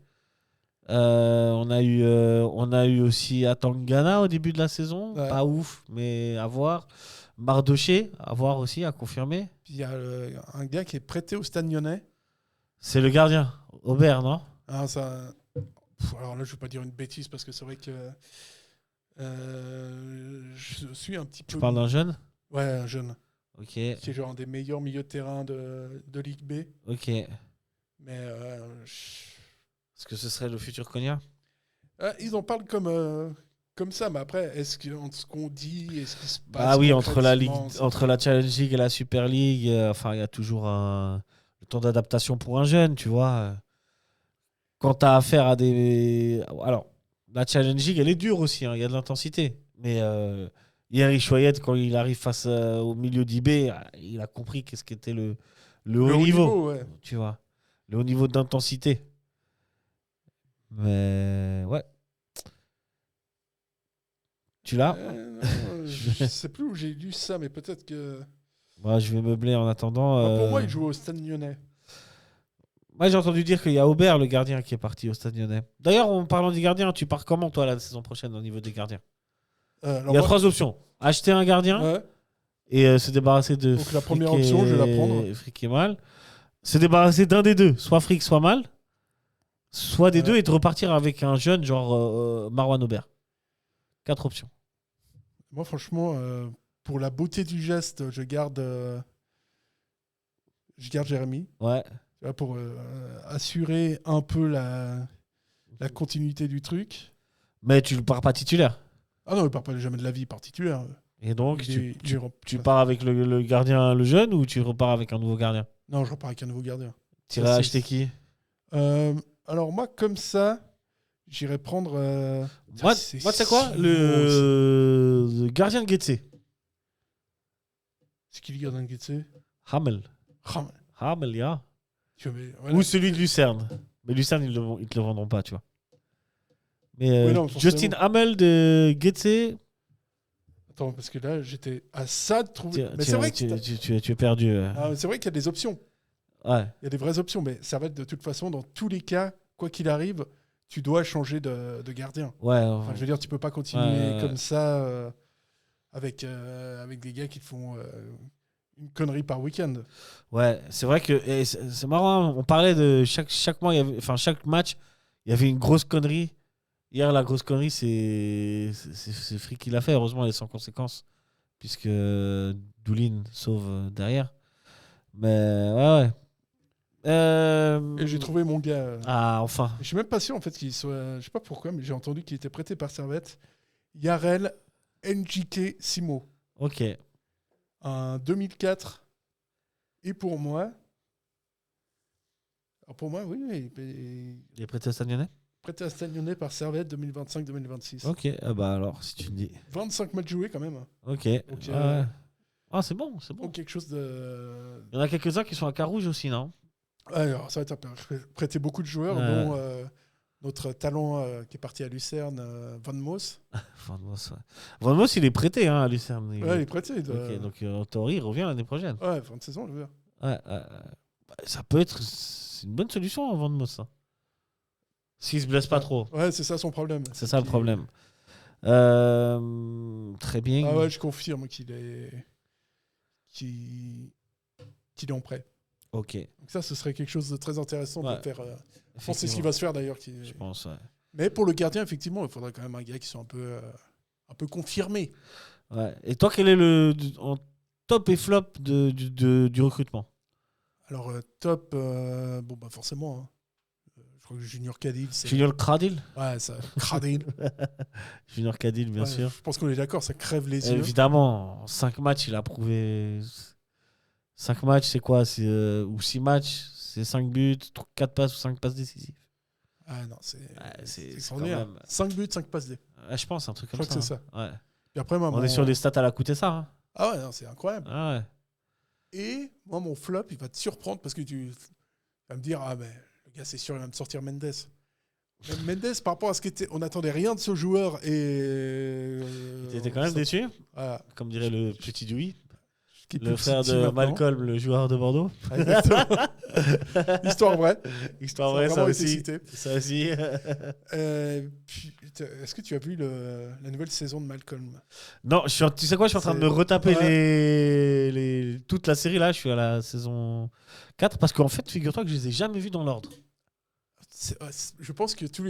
On a eu aussi Atangana au début de la saison, Ouais. pas ouf, mais à voir. Mardoché, à voir aussi, à confirmer. Puis il y a un gars qui est prêté au Stade Lyonnais. C'est le gardien, Aubert, non? Ah, alors là, je ne vais pas dire une bêtise parce que c'est vrai que je suis un petit peu. Tu parles d'un jeune? Ouais, un jeune. Ok. Qui est genre un des meilleurs milieux de terrain de Ligue B. Ok. Mais Est-ce que ce serait le futur Konya? ils en parlent comme ça, mais après, est-ce que entre ce qu'on dit et ce qui se passe. Ah oui, entre la concrètement, Challenge League et la Super League, enfin, il y a toujours le temps d'adaptation pour un jeune, tu vois. Quand tu as affaire à des. Alors, la Challenge League, elle est dure aussi, il y a de l'intensité. Mais hier, Choyette, quand il arrive face au milieu d'IB, il a compris qu'est-ce qu'était le haut niveau. Ouais. Tu vois, le haut niveau d'intensité. Mais ouais. Tu l'as? Je sais plus où j'ai lu ça, mais peut-être que. Bah, je vais meubler en attendant. Pour moi, il joue au Stade Lyonnais. Moi, j'ai entendu dire qu'il y a Aubert, le gardien, qui est parti au Stade Lyonnais. D'ailleurs, en parlant des gardiens, tu pars comment, toi, la saison prochaine, au niveau des gardiens? Il y a 3 options. Acheter un gardien et se débarrasser de Donc, la première option, je vais la prendre. Frick et Mal. Se débarrasser d'un des deux, soit Frick, soit Mal. Soit des deux et de repartir avec un jeune, genre Marwan Aubert. 4 options. Moi, franchement, pour la beauté du geste, je garde Jérémy. Ouais. Tu vois, pour assurer un peu la continuité du truc. Mais tu ne pars pas titulaire. Ah non, il part pas jamais de la vie, il part titulaire. Et donc, tu pars avec le gardien, le jeune, ou tu repars avec un nouveau gardien? Non, je repars avec un nouveau gardien. Tu irais acheter qui? Alors, moi, comme ça, j'irais prendre. Moi, tu sais quoi? Le gardien de Getse. C'est qui le gardien de Getse? Hamel. Hamel, yeah. Voilà. Ou celui de Lucerne. Mais Lucerne, ils te le vendront pas, tu vois. Mais non, Justin Hamel de Getse. Attends, parce que là, j'étais à ça de trouver. Mais c'est vrai que tu es perdu. C'est vrai qu'il y a des options. Ouais. Il y a des vraies options, mais ça va être de toute façon, dans tous les cas, quoi qu'il arrive, tu dois changer de gardien. Ouais. Enfin, je veux dire, tu peux pas continuer comme ça avec des gars qui te font une connerie par week-end. Ouais, c'est vrai que c'est marrant. On parlait de chaque mois, chaque match, il y avait une grosse connerie. Hier, la grosse connerie, c'est Frick qui l'a fait. Heureusement, elle est sans conséquence, puisque Doulin sauve derrière. Mais ouais. Et j'ai trouvé mon gars. Ah, enfin. Je suis même pas sûr en fait qu'il soit. Je sais pas pourquoi, mais j'ai entendu qu'il était prêté par Servette. Yarel Njike Simo. Ok. Un 2004. Et pour moi. Alors pour moi, oui. Il est prêté à Stade Lyonnais? Prêté à Stade Lyonnais par Servette 2025-2026. Ok, bah alors, si tu me dis. 25 matchs joués quand même. Ok. Donc, ouais. Ah, c'est bon, c'est bon. Donc quelque chose de... Il y en a quelques-uns qui sont à Carouge aussi, non? Ouais, alors ça va prêter beaucoup de joueurs, dont notre talent qui est parti à Lucerne, Van Moos. Van Moos, ouais. Van Moos, il est prêté à Lucerne. Ouais, il est prêté. Ok, donc en théorie, il revient l'année prochaine. Ouais, fin de saison, je veux dire. Ouais, ça peut être... C'est une bonne solution, Van Moos, ça. S'il se blesse pas trop. Ouais, c'est ça son problème. C'est ça le problème. Très bien. Ah ouais, je confirme qu'il est en prêt. Ok. Donc ça, ce serait quelque chose de très intéressant de faire. Je pense que c'est ce qui Effectivement. va se faire d'ailleurs. Je pense, ouais. Mais pour le gardien, effectivement, il faudrait quand même un gars qui soit un peu confirmé. Ouais. Et toi, quel est en top et flop du recrutement? Alors, top, bon, bah forcément. Hein. Je crois que Junior Cadil. Junior Cadil. Ouais, ça. Cadil. Junior Cadil, bien sûr. Je pense qu'on est d'accord, ça crève les yeux. Évidemment, en 5 matchs, il a prouvé. 5 matchs, c'est quoi? Ou 6 matchs, c'est 5 buts, 4 passes ou 5 passes décisives. Ah non, c'est extraordinaire. 5 buts, 5 passes D. Je pense, un truc comme je crois ça. que c'est ça. Ouais. Et après, moi, On est sur des stats à la coûter ça. Hein. Ah ouais, non, c'est incroyable. Ah ouais. Et moi, mon flop, il va te surprendre parce que tu vas me dire, ah ben, le gars, c'est sûr, il va me sortir Mendes. Mais Mendes, par rapport à ce on n'attendait rien de ce joueur et... Tu étais quand même déçu, voilà. Comme dirait le petit Dewey. Qui est Le plus frère petit de maintenant. Malcolm, le joueur de Bordeaux. Ah, exactement. Histoire vraie. Histoire vraie, ça aussi. Ça aussi. Est-ce que tu as vu la nouvelle saison de Malcolm? Non, tu sais quoi, je suis en train de me retaper toute la série là. Je suis à la saison 4 parce qu'en fait, figure-toi que je les ai jamais vus dans l'ordre. Je pense que tous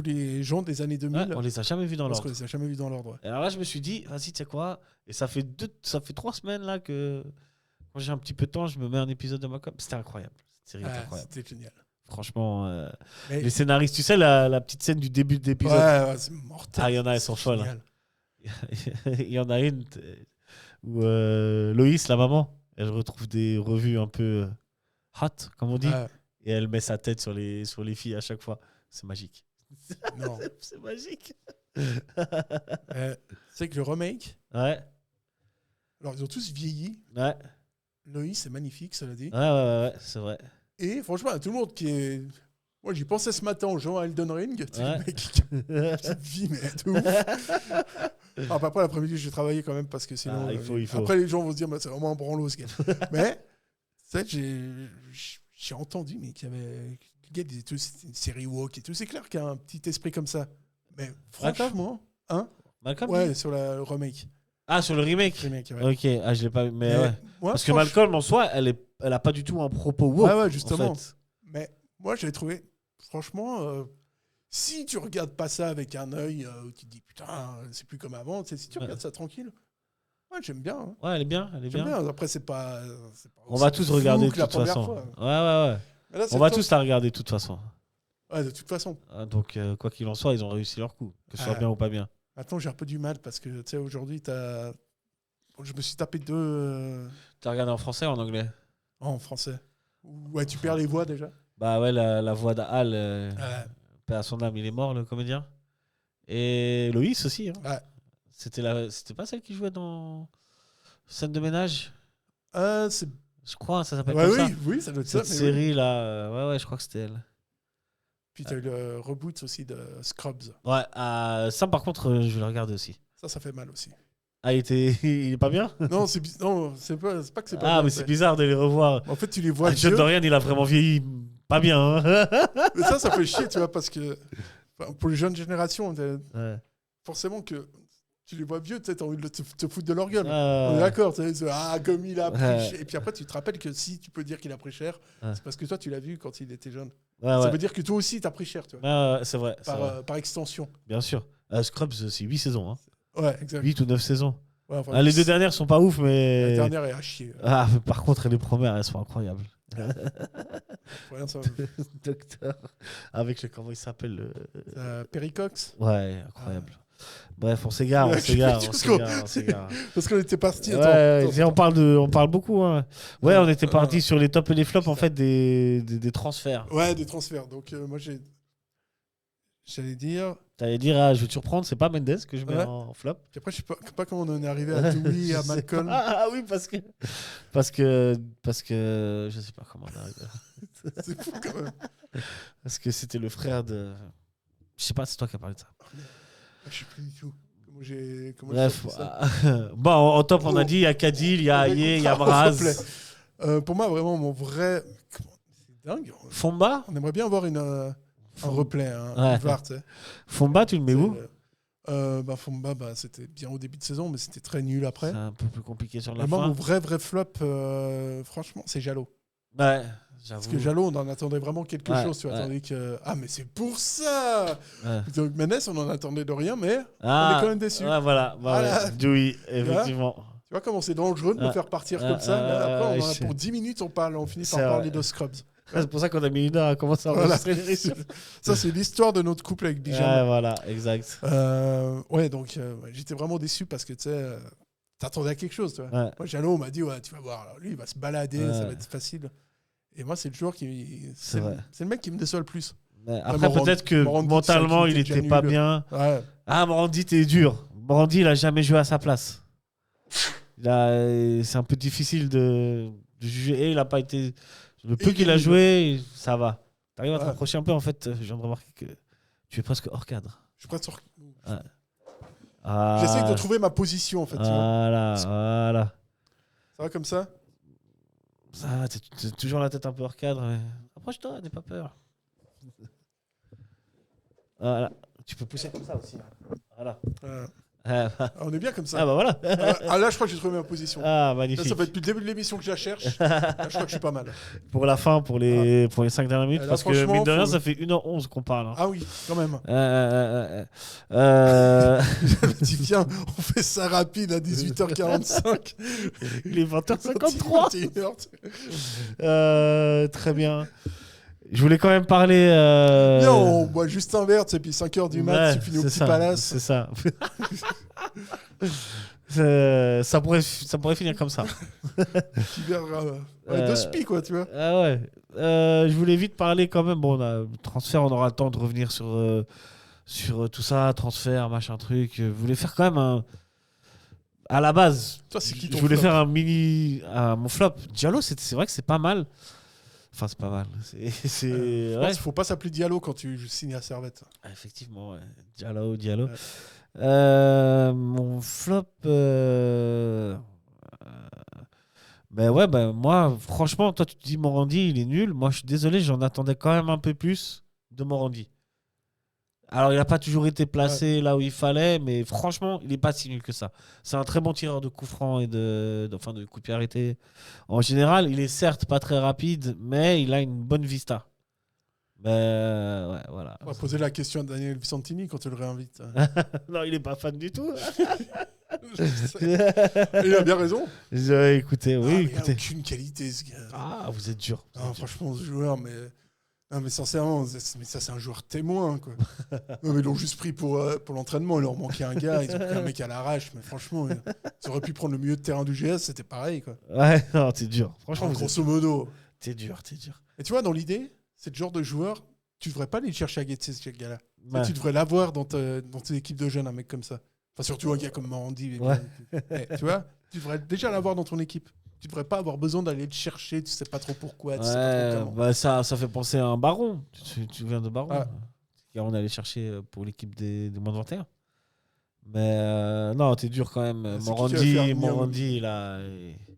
les gens des années 2000, on les a jamais vus dans l'ordre. On les a jamais vus dans l'ordre. Ouais. Alors là, je me suis dit, vas-y, tu sais quoi? Et ça fait 3 semaines là que quand j'ai un petit peu de temps, je me mets un épisode de Malcolm. C'était incroyable. Cette série était incroyable. C'était génial. Franchement, les scénaristes, tu sais, la petite scène du début de l'épisode. Ouais, c'est mortel. Ah, il y en a, elles sont folles. Hein. Il y en a une où Loïs, la maman, elle retrouve des revues un peu hot, comme on dit, et elle met sa tête sur les filles à chaque fois. C'est magique. Non. C'est magique. C'est que le remake. Ouais. Alors, ils ont tous vieilli. Ouais. Loïs, c'est magnifique, cela dit. Ouais, c'est vrai. Et franchement, tout le monde qui est. Moi, j'y pensais ce matin en jouant à Elden Ring. Tu sais, le mec qui petite vie, mais de ouf. Alors, après, l'après-midi, j'ai travaillé quand même parce que sinon. Il faut. Après, les gens vont se dire, bah, c'est vraiment un branlo ce gars. Mais, tu sais, j'ai entendu, mais qu'il y avait. Le gars disait tout, c'était une série woke et tout. C'est clair qu'il y a un petit esprit comme ça. Mais franchement. Hein? Malcolm? Ouais, sur le remake. Ah, sur le remake, ouais. Ok, je l'ai pas vu. Mais ouais. Moi, parce que Malcolm, en soi, elle a pas du tout un propos woke. Ouais, justement. En fait. Mais moi, j'avais trouvé, franchement, si tu regardes pas ça avec un œil où tu te dis, putain, c'est plus comme avant, tu sais, si tu regardes ça tranquille, ouais, j'aime bien. Hein. Ouais, elle est bien. J'aime bien. Après, c'est pas on va tous regarder de la toute première façon. fois. Ouais. Là, on va tous la regarder de toute façon. Ouais, de toute façon. Donc, quoi qu'il en soit, ils ont réussi leur coup, que ce soit bien ou pas bien. Maintenant, j'ai un peu du mal parce que, tu sais, aujourd'hui, je me suis tapé 2. T'as regardé en français ou en anglais? En français. Ouais, tu perds les voix déjà. Bah ouais, la voix d'Al, paix à son âme, il est mort, le comédien. Et Loïs aussi. Hein. Ouais. C'était pas celle qui jouait dans Scène de ménage? Je crois, ça s'appelle comme ça. Oui, ça doit être cette ça. série là, ouais, je crois que c'était elle. Puis t'as eu le reboot aussi de Scrubs. Ouais, ça par contre, je vais le regarder aussi. Ça fait mal aussi. Ah, il est pas bien? Non, c'est pas que c'est pas bien. Ah, mais c'est bizarre de les revoir. En fait, tu les vois John Dorian, il a vraiment vieilli pas bien. Hein. Mais ça fait chier, tu vois, parce que pour les jeunes générations, forcément que tu les vois vieux, tu as envie de te foutre de leur gueule. On est d'accord, comme il a pris cher. Et puis après, tu te rappelles que si tu peux dire qu'il a pris cher, c'est parce que toi, tu l'as vu quand il était jeune. Ça veut dire que toi aussi, tu as pris cher, tu vois. C'est vrai. Par extension. Bien sûr. Scrubs, c'est 8 saisons. Hein. Ouais, exact. 8 ou 9 saisons. Ouais, enfin, les 2 dernières sont pas ouf, mais. La dernière est à chier. Ah, mais par contre, les premières, elles sont incroyables. Rien, ça... Docteur. Avec comment il s'appelle Perry Cox. Ouais, incroyable. Bref, on s'égare. Parce qu'on était parti. On parle beaucoup. Hein. Ouais, on était parti sur les tops et les flops en fait des transferts. Ouais, des transferts. Donc moi J'allais dire. T'allais dire, je vais te surprendre, c'est pas Mendes que je mets Ouais. en flop. Puis après, je sais pas comment on en est arrivé à Dewey, à Je sais Malcolm. pas. Ah oui, parce que je sais pas comment on est arrivé là. C'est fou quand même. Parce que c'était le frère de. Je sais pas, c'est toi qui as parlé de ça. Je sais plus du tout. Comment Bref, j'ai sorti ça. bon, en top, on a Oh. dit il y a Kadil, il y a On Aye, il y a écoutera, Mraz. s'il te plaît. Pour moi, vraiment, mon vrai. C'est dingue. Fomba On aimerait bien avoir un replay, Ouais. un VAR, tu sais. Fomba, tu le mets où? Fomba, c'était bien au début de saison, mais c'était très nul après. C'est un peu plus compliqué sur la Moi, fin. mon vrai flop, franchement, c'est Jalot. Ouais, j'avoue. Parce que Jalot, on en attendait vraiment quelque Ouais, chose. Tu ouais. attendais que. Ah, mais c'est pour ça. Ouais. Donc, Menès, on en attendait de rien, mais Ah, on est quand même déçus. Ouais, voilà. Voilà. Ouais, Dewey, effectivement. Tu vois comment c'est dangereux de me faire partir comme ça. Là, après, on en a pour 10 minutes, on finit par C'est parler vrai. de Scrubs. C'est pour ça qu'on a mis une heure à commencer à Voilà. enregistrer l'émission. Ça, c'est l'histoire de notre couple avec Bijan. Ouais, voilà, exact. Ouais, donc j'étais vraiment déçu parce que tu sais, t'attendais à quelque chose. Tu vois. Ouais. Moi, Jalot, on m'a dit, ouais, tu vas voir, alors, lui, il va se balader, Ouais. ça va être facile. Et moi, c'est le joueur qui. C'est vrai. C'est le mec qui me déçoit le plus. Mais après, peut-être que Morandi, mentalement, ça, il qui était était pas nul. bien. Ouais. Ah, Morandi, t'es dur. Morandi, il a jamais joué à sa place. C'est un peu difficile de juger. Et il a pas été. Le peu Et qu'il a il- joué, ça va. T'arrives à te Ouais. rapprocher un peu, en fait. Je viens de remarquer que tu es presque hors cadre. Je suis prêt sur. Ah, J'essaie de trouver ma position, en fait. Tu vois. Voilà. Ça va comme ça? Ça va, t'es toujours la tête un peu hors cadre. Mais... Approche-toi, n'aie pas peur. Voilà. Tu peux pousser comme ça aussi. Voilà. Ah, bah. On est bien comme ça. Ah bah voilà. Là, je crois que j'ai trouvé ma position. Ah, Là, magnifique. ça fait depuis le début de l'émission que je la cherche. Là, je crois que je suis pas mal. Pour la fin, pour les 5 dernières minutes, Là, parce que franchement, mine de rien, faut- ça fait 1h11 qu'on parle. Hein. Ah oui, quand même. Tu viens, on fait ça rapide à 18h45. Il est 20h53. 21h. Très bien. Je voulais quand même parler. Viens, on boit juste un verre, et puis 5h du mat, Ouais, tu finis au c'est petit ça, palace. C'est ça. Ça pourrait finir comme ça. Petit verre de spi, quoi, tu vois. Ah ouais. Je voulais vite parler quand même. Bon, transfert, on aura le temps de revenir sur tout ça, transfert, machin truc. Je voulais faire quand même à la base. Toi, c'est qui Je ton voulais flop? faire mon flop. Diallo, c'est vrai que c'est pas mal. Enfin, c'est pas mal. C'est Je ouais. pense qu'il faut pas s'appeler Diallo quand tu signes à Servette. Ah, effectivement, ouais. Diallo. Ouais. Mon flop. Ben ouais, moi, franchement, toi, tu te dis Morandi, il est nul. Moi, je suis désolé, j'en attendais quand même un peu plus de Morandi. Alors, il n'a pas toujours été placé là où il fallait, mais franchement, il n'est pas si nul que ça. C'est un très bon tireur de coups francs et de coups de pied arrêtés. En général, il est certes pas très rapide, mais il a une bonne vista. Ouais, voilà. On va poser la question à Daniel Vicentini quand tu le réinvites. Non, il n'est pas fan du tout. Il a bien raison. Écoutez, oui, Ah, mais écoutez. il a aucune qualité, ce gars. Ah, vous êtes dur. Ah, franchement, ce joueur, mais. Non, mais sincèrement, ça, c'est un joueur témoin, quoi. Non, mais ils l'ont juste pris pour l'entraînement. Il leur manquait un gars, ils ont pris un mec à l'arrache. Mais franchement, ils auraient pu prendre le milieu de terrain du GS, c'était pareil, quoi. Ouais, non, t'es dur. Franchement, vous êtes grosso modo. T'es dur. Et tu vois, dans l'idée, c'est le genre de joueur, tu devrais pas aller le chercher à Getse, ce gars-là. Ouais. Tu devrais l'avoir dans tes équipes de jeunes, un mec comme ça. Enfin, surtout un gars comme Morandi. Ouais. Tu vois, tu devrais déjà l'avoir dans ton équipe. Tu devrais pas avoir besoin d'aller le chercher, tu sais pas trop pourquoi, tu sais pas trop comment. ça fait penser à un baron. Tu viens de baron. Ah. On allait chercher pour l'équipe des moins de 21. Mais non, t'es dur quand même. C'est qui qui va faire venir Morandi, là.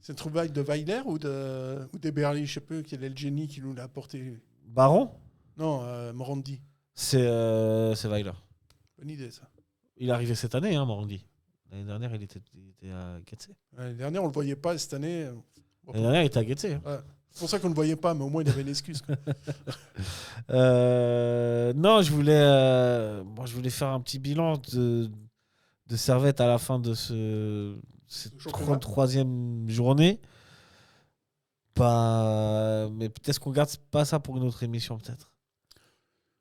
C'est le trouvaille de Weiler ou des Berly, je sais pas, quel est le génie qui nous l'a apporté. Baron Non, Morandi. C'est Weiler. Bonne idée, ça. Il est arrivé cette année, hein, Morandi. L'année dernière, il était à Getse. L'année dernière, on le voyait pas, cette année. L'année dernière, il était à Getse. Ouais. C'est pour ça qu'on le voyait pas, mais au moins, il avait une excuse, quoi. Non, je voulais faire un petit bilan de Servette à la fin de cette championnat. 33e journée. Mais peut-être qu'on garde pas ça pour une autre émission, peut-être.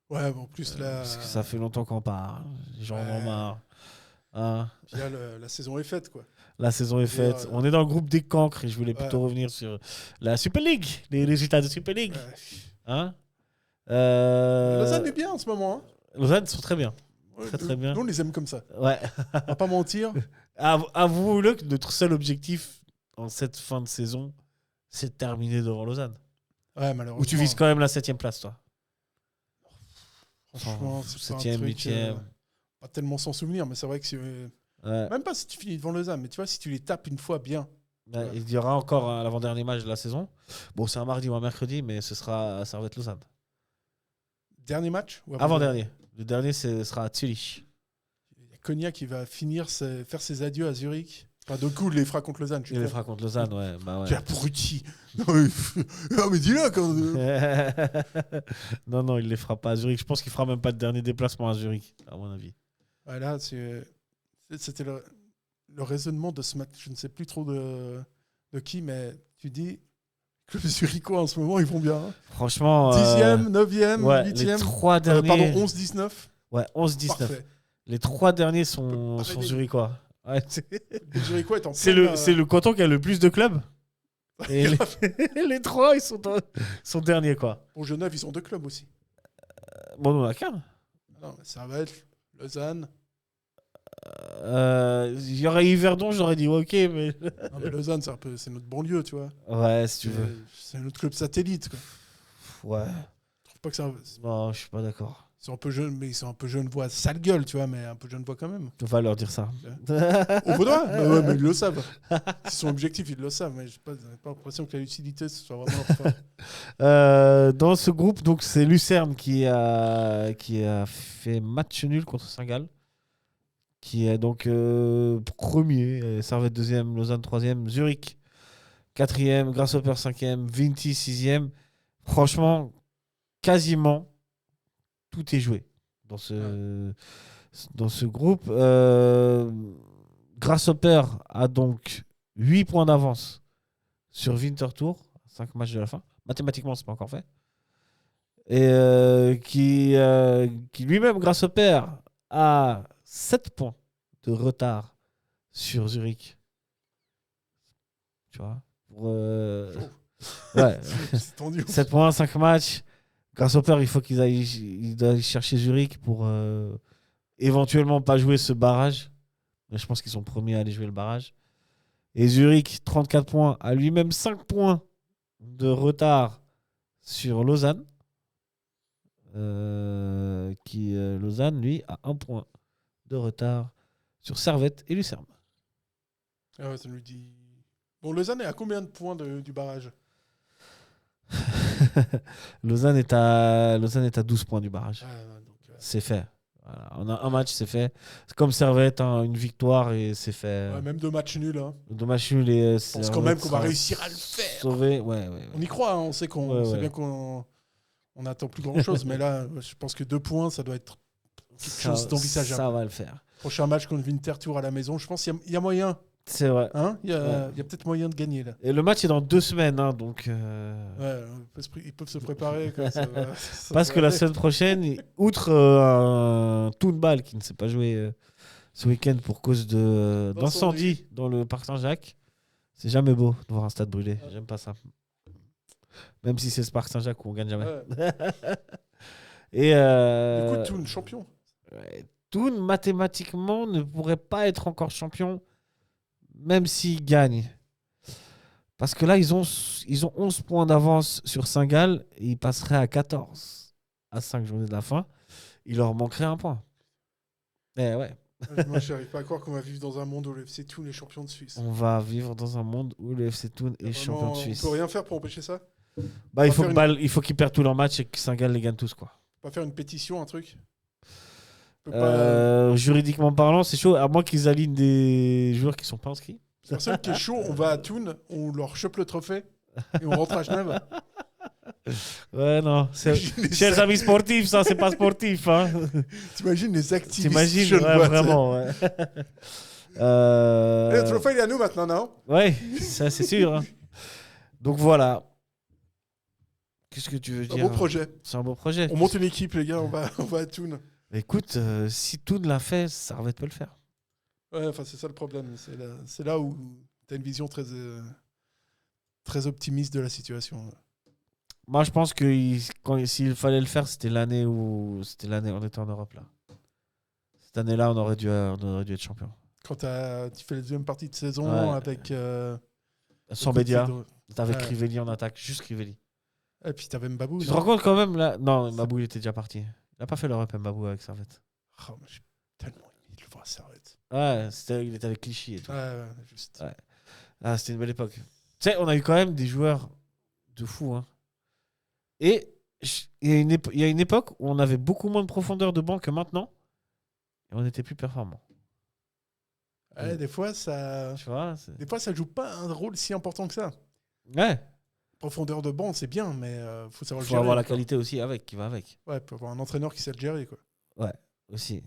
Ouais, bon, en plus, là. Parce que ça fait longtemps qu'on parle. Les gens en ont marre. Hein. Puis là, la saison est faite, quoi. La saison est faite. On est dans le groupe des cancres et je voulais plutôt revenir sur la Super League, les résultats de Super League. Ouais. Hein Lausanne est bien en ce moment. Hein. Lausanne sont très bien. Ouais, Très bien. Nous, on les aime comme ça. Ouais. On va pas mentir. Avouez-le que notre seul objectif en cette fin de saison, c'est de terminer devant Lausanne. Ouais, malheureusement. Ou tu vises quand même la 7e place, toi. Franchement, c'est pas un 7e, truc, 8e. pas tellement sans souvenir, mais c'est vrai que Ouais. même pas si tu finis devant Lausanne, mais tu vois, si tu les tapes une fois bien. Ouais, il y aura encore l'avant-dernier match de la saison. Bon, c'est un mardi ou un mercredi, mais ce sera à Servette-Lausanne. Dernier match ou Avant-dernier. Le dernier, ce sera à Zurich. Il y a Konya qui va faire ses adieux à Zurich. Enfin, de coup, il les fera contre Lausanne. Il les fera contre Lausanne, ouais. Bah ouais. Quel abruti. Non, mais dis-le quand. non, il les fera pas à Zurich. Je pense qu'il fera même pas de dernier déplacement à Zurich, à mon avis. Voilà, c'était le raisonnement de ce match. Je ne sais plus trop de qui, mais tu dis que les Zurichois en ce moment, ils vont bien. Hein. Franchement. 10e, 9e, ouais, 8e. Les 3 derniers. Pardon, 11-19. Ouais, 11-19. Parfait. Les 3 derniers sont Zurichois. Ouais, les Zurichois est en c'est le canton qui a le plus de clubs. Et les 3, ils sont derniers, quoi. Pour Genève, ils ont 2 clubs aussi. Bon, on en a qu'un. Non, mais Servette, Lausanne. Il y aurait Yverdon, j'aurais dit ok, mais. Non, mais Lausanne, c'est notre banlieue, tu vois. Ouais, si tu veux. C'est notre club satellite, quoi. Ouais. Je trouve pas que ça. Non, je suis pas d'accord. Ils sont un peu jeunes, mais ils sont un peu jeunes-voix. Sale gueule, tu vois, mais un peu jeunes-voix quand même. On va leur dire ça. Au Vaudois bah ouais, mais ils le savent. Ils sont objectifs, ils le savent. Mais j'ai pas l'impression que la lucidité, ce soit vraiment leur part. Dans ce groupe, donc c'est Lucerne qui a fait match nul contre Saint-Gall. Qui est donc premier, Servette deuxième, Lausanne troisième, Zurich quatrième, Grasshopper cinquième, Vinti sixième. Franchement, quasiment tout est joué dans ce groupe. Grasshopper a donc 8 points d'avance sur Winterthur, 5 matchs de la fin. Mathématiquement, c'est pas encore fait. Et qui lui-même, Grasshopper, a 7 points de retard sur Zurich. Tu vois ouais. C'est tendu. 7 points, 5 matchs. Grasshopper, il faut qu'ils aillent chercher Zurich pour éventuellement pas jouer ce barrage. Mais je pense qu'ils sont premiers à aller jouer le barrage. Et Zurich, 34 points, a lui-même 5 points de retard sur Lausanne. Lausanne, lui, a 1 point de retard sur Servette et Lucerne. Ah ouais, ça nous dit. Bon, Lausanne est à combien de points du barrage? Lausanne est à 12 points du barrage. Donc, c'est fait. Voilà. On a un match, c'est fait. C'est comme Servette, hein, une victoire et c'est fait. Ouais, même 2 matchs nuls. Hein. 2 matchs nuls et je pense quand même qu'on va réussir à le faire. Sauver, ouais. On y croit, hein. On sait bien qu'on n'attend plus grand-chose. Mais là, je pense que 2 points, ça doit être quelque chose d'envisageable. Ça va le faire. Prochain match contre Winterthur à la maison, je pense qu'il y a moyen. C'est vrai. Hein, il y a peut-être moyen de gagner là. Et le match est dans 2 semaines, hein, donc. Ouais, ils peuvent se préparer. Quoi, parce que la semaine prochaine, outre un Toonball qui ne s'est pas joué ce week-end pour cause d'incendie dans le parc Saint-Jacques, c'est jamais beau de voir un stade brûlé. J'aime pas ça. Même si c'est ce parc Saint-Jacques où on gagne jamais. Ouais. Et du coup, Toon, champion. Ouais, Toon, mathématiquement, ne pourrait pas être encore champion. Même s'ils gagnent. Parce que là, ils ont 11 points d'avance sur Saint-Gall et ils passeraient à 14 à 5 journées de la fin. Il leur manquerait 1 point. Mais ouais. Moi, je n'arrive pas à croire qu'on va vivre dans un monde où le FC Toon est champion de Suisse. On va vivre dans un monde où le FC Toon est champion de Suisse. On peut rien faire pour empêcher ça? Il faut qu'ils perdent tous leurs matchs et que Saint-Gall les gagne tous, quoi. Pas faire une pétition, un truc? Juridiquement parlant, c'est chaud, à moins qu'ils alignent des joueurs qui sont pas inscrits. C'est pour ça qui est chaud, on va à Toon, on leur chope le trophée et on rentre à Genève. Ouais, non. Chers amis sportifs, ça, c'est pas sportif. Hein. T'imagines les activistes? T'imagines, ouais, vraiment, ouais. Le trophée, il est à nous maintenant, non? Ouais, ça, c'est sûr. Hein. Donc voilà. Qu'est-ce que tu veux dire? C'est un beau projet. C'est un beau projet. On monte une équipe, les gars, on va à Toon. Écoute, si Toon l'a fait, Servette peut le faire. Ouais, enfin, c'est ça le problème. C'est là où tu as une vision très optimiste de la situation. Moi, je pense que s'il fallait le faire, c'était l'année où on était en Europe là. Cette année-là, on aurait dû être champion. Quand tu fais la deuxième partie de saison Ouais. avec... Sans Bédia, Cotido. t'avais Ouais. Crivelli en attaque, juste Crivelli. Et puis t'avais Mbabou. Tu te rends compte quand même là? Non, Mbabou il était déjà parti. Il a pas fait l'Europe Mbabou avec Servette. Oh, mais j'ai tellement envie de le voir Servette. Ouais, il était avec Clichy et tout. Ouais, juste. Ouais. Ah, c'était une belle époque. Tu sais, on a eu quand même des joueurs de fou. Hein. Et il y a une époque où on avait beaucoup moins de profondeur de banc que maintenant. Et on était plus performants. Ouais, des fois, ça joue pas un rôle si important que ça. Ouais. Profondeur de banc, c'est bien, mais faut savoir le Faut gérer. avoir la quoi. qualité aussi qui va avec. Ouais, faut avoir un entraîneur qui sait le gérer. Quoi. Ouais, aussi.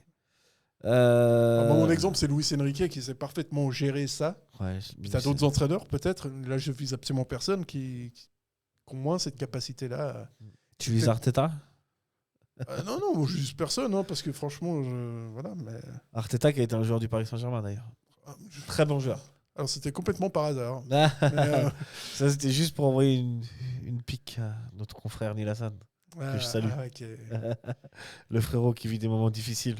Mon exemple, c'est Luis Enrique qui sait parfaitement gérer ça. Ouais, Puis t'as d'autres entraîneurs, peut-être. Là, je vise absolument personne qui ont moins cette capacité-là. Tu vises Arteta? Non, je vise personne, hein, parce que franchement, voilà. Mais... Arteta qui a été un joueur du Paris Saint-Germain d'ailleurs. Très bon joueur. Alors, c'était complètement par hasard. Ça, c'était juste pour envoyer une pique à notre confrère Neil Hassan. Que je salue. Okay. Le frérot qui vit des moments difficiles.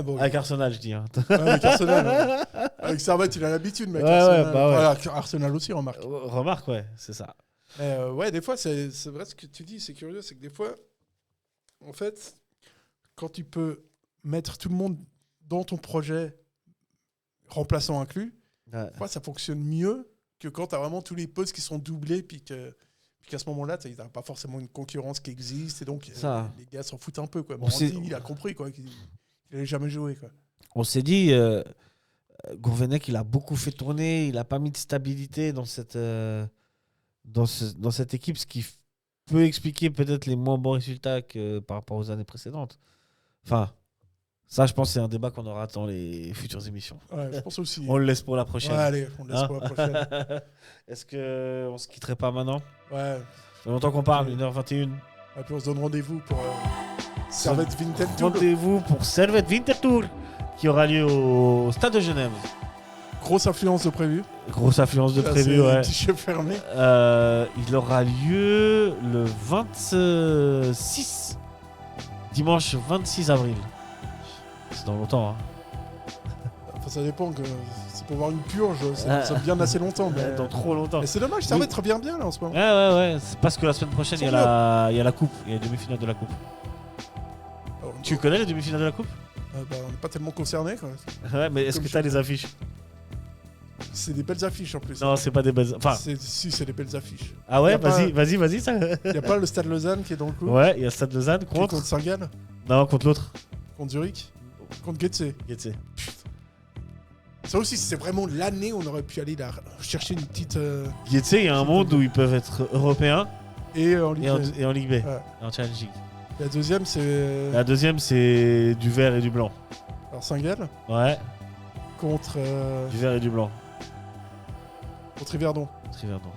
Bon, avec Arsenal, je dis. Hein. Avec Arsenal. Ouais. Avec Servette, il a l'habitude, mais avec Ouais, Arsenal, ouais, bah ouais. Voilà, Arsenal aussi, remarque. Remarque, ouais, c'est ça. Mais ouais, des fois, c'est vrai ce que tu dis, c'est curieux, c'est que des fois, en fait, quand tu peux mettre tout le monde dans ton projet, remplaçant inclus, Ouais. des fois, ça fonctionne mieux que quand tu as vraiment tous les postes qui sont doublés, puis qu'à ce moment-là, tu n'as pas forcément une concurrence qui existe, et donc les gars s'en foutent un peu. Quoi. Morandi, il a compris quoi, qu'il n'allait jamais jouer. Quoi. On s'est dit, Gourvenec, il a beaucoup fait tourner, il n'a pas mis de stabilité dans cette équipe, ce qui peut expliquer peut-être les moins bons résultats que par rapport aux années précédentes. Enfin, ça, je pense que c'est un débat qu'on aura dans les futures émissions. Ouais, je pense aussi. On le laisse pour la prochaine. Ouais, allez, on le laisse pour la prochaine. Est-ce qu'on se quitterait pas maintenant? Ouais. Ça fait longtemps qu'on parle, 1h21. Et puis on se donne rendez-vous pour Servette Vinted Tour. Rendez-vous pour Servette Vinted Tour qui aura lieu au Stade de Genève. Grosse affluence de prévu. Grosse affluence de prévu, ouais. Guichet fermé. Il aura lieu le 26. Dimanche 26 avril. C'est dans longtemps, hein. Enfin, ça dépend. C'est pour voir une purge, ça bien assez longtemps. Mais... Dans trop longtemps. Mais c'est dommage, Servette revient bien là en ce moment. Ouais. C'est parce que la semaine prochaine, il y a la coupe. Il y a la demi-finale de la coupe. Tu connais les demi-finales de la coupe? On n'est pas tellement concernés. Quoi. Ouais, mais est-ce que tu as les affiches? C'est des belles affiches en plus. Non, c'est pas des belles. Enfin... Si, c'est des belles affiches. Ah ouais, vas-y. Ça... Il n'y a pas le Stade Lausanne qui est dans le coup? Ouais, il y a le Stade Lausanne contre Saint-Gall? Non, contre l'autre. Contre Zurich? Contre Getse? Getse. Ça aussi, c'est vraiment l'année où on aurait pu aller chercher une petite... Getse, il y a un monde où ils peuvent être européens et en Ligue B. Et en Ligue B. Ouais. En Challenge League. La deuxième, c'est... La deuxième, c'est du vert et du blanc. Alors Saint-Gall? Ouais. Contre... Du vert et du blanc. Contre Yverdon. Yverdon.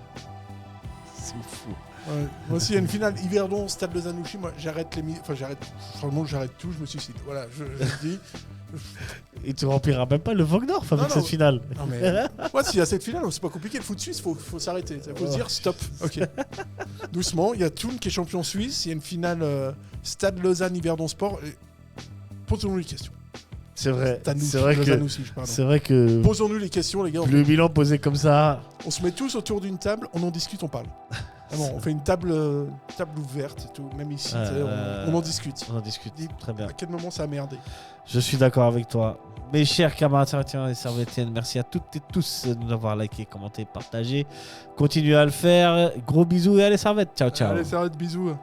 C'est fou. Ouais. Moi aussi, il y a une finale Yverdon, Stade de Zanouchi. Moi, j'arrête j'arrête tout, je me suicide. Voilà, je le dis. Et tu rempliras même pas le Vogdorf avec cette finale. Non, mais moi, s'il y a cette finale, c'est pas compliqué. Le foot suisse, faut s'arrêter. Il faut se dire stop. Ok. Doucement. Il y a Thun qui est champion suisse. Il y a une finale Stade Lausanne-Yverdon Sport. Posons-nous les questions. C'est vrai. C'est vrai que. Posons-nous les questions, les gars. Le bilan posé comme ça. On se met tous autour d'une table, on en discute, on parle. Vraiment, on fait une table ouverte et tout. Même ici, on en discute. On en discute. Très bien. À quel moment ça a merdé? Je suis d'accord avec toi. Mes chers camarades servétiens et servétiennes, merci à toutes et tous de nous avoir liké, commenté, partagé. Continuez à le faire. Gros bisous et allez servette. Ciao, ciao. Allez servette, bisous.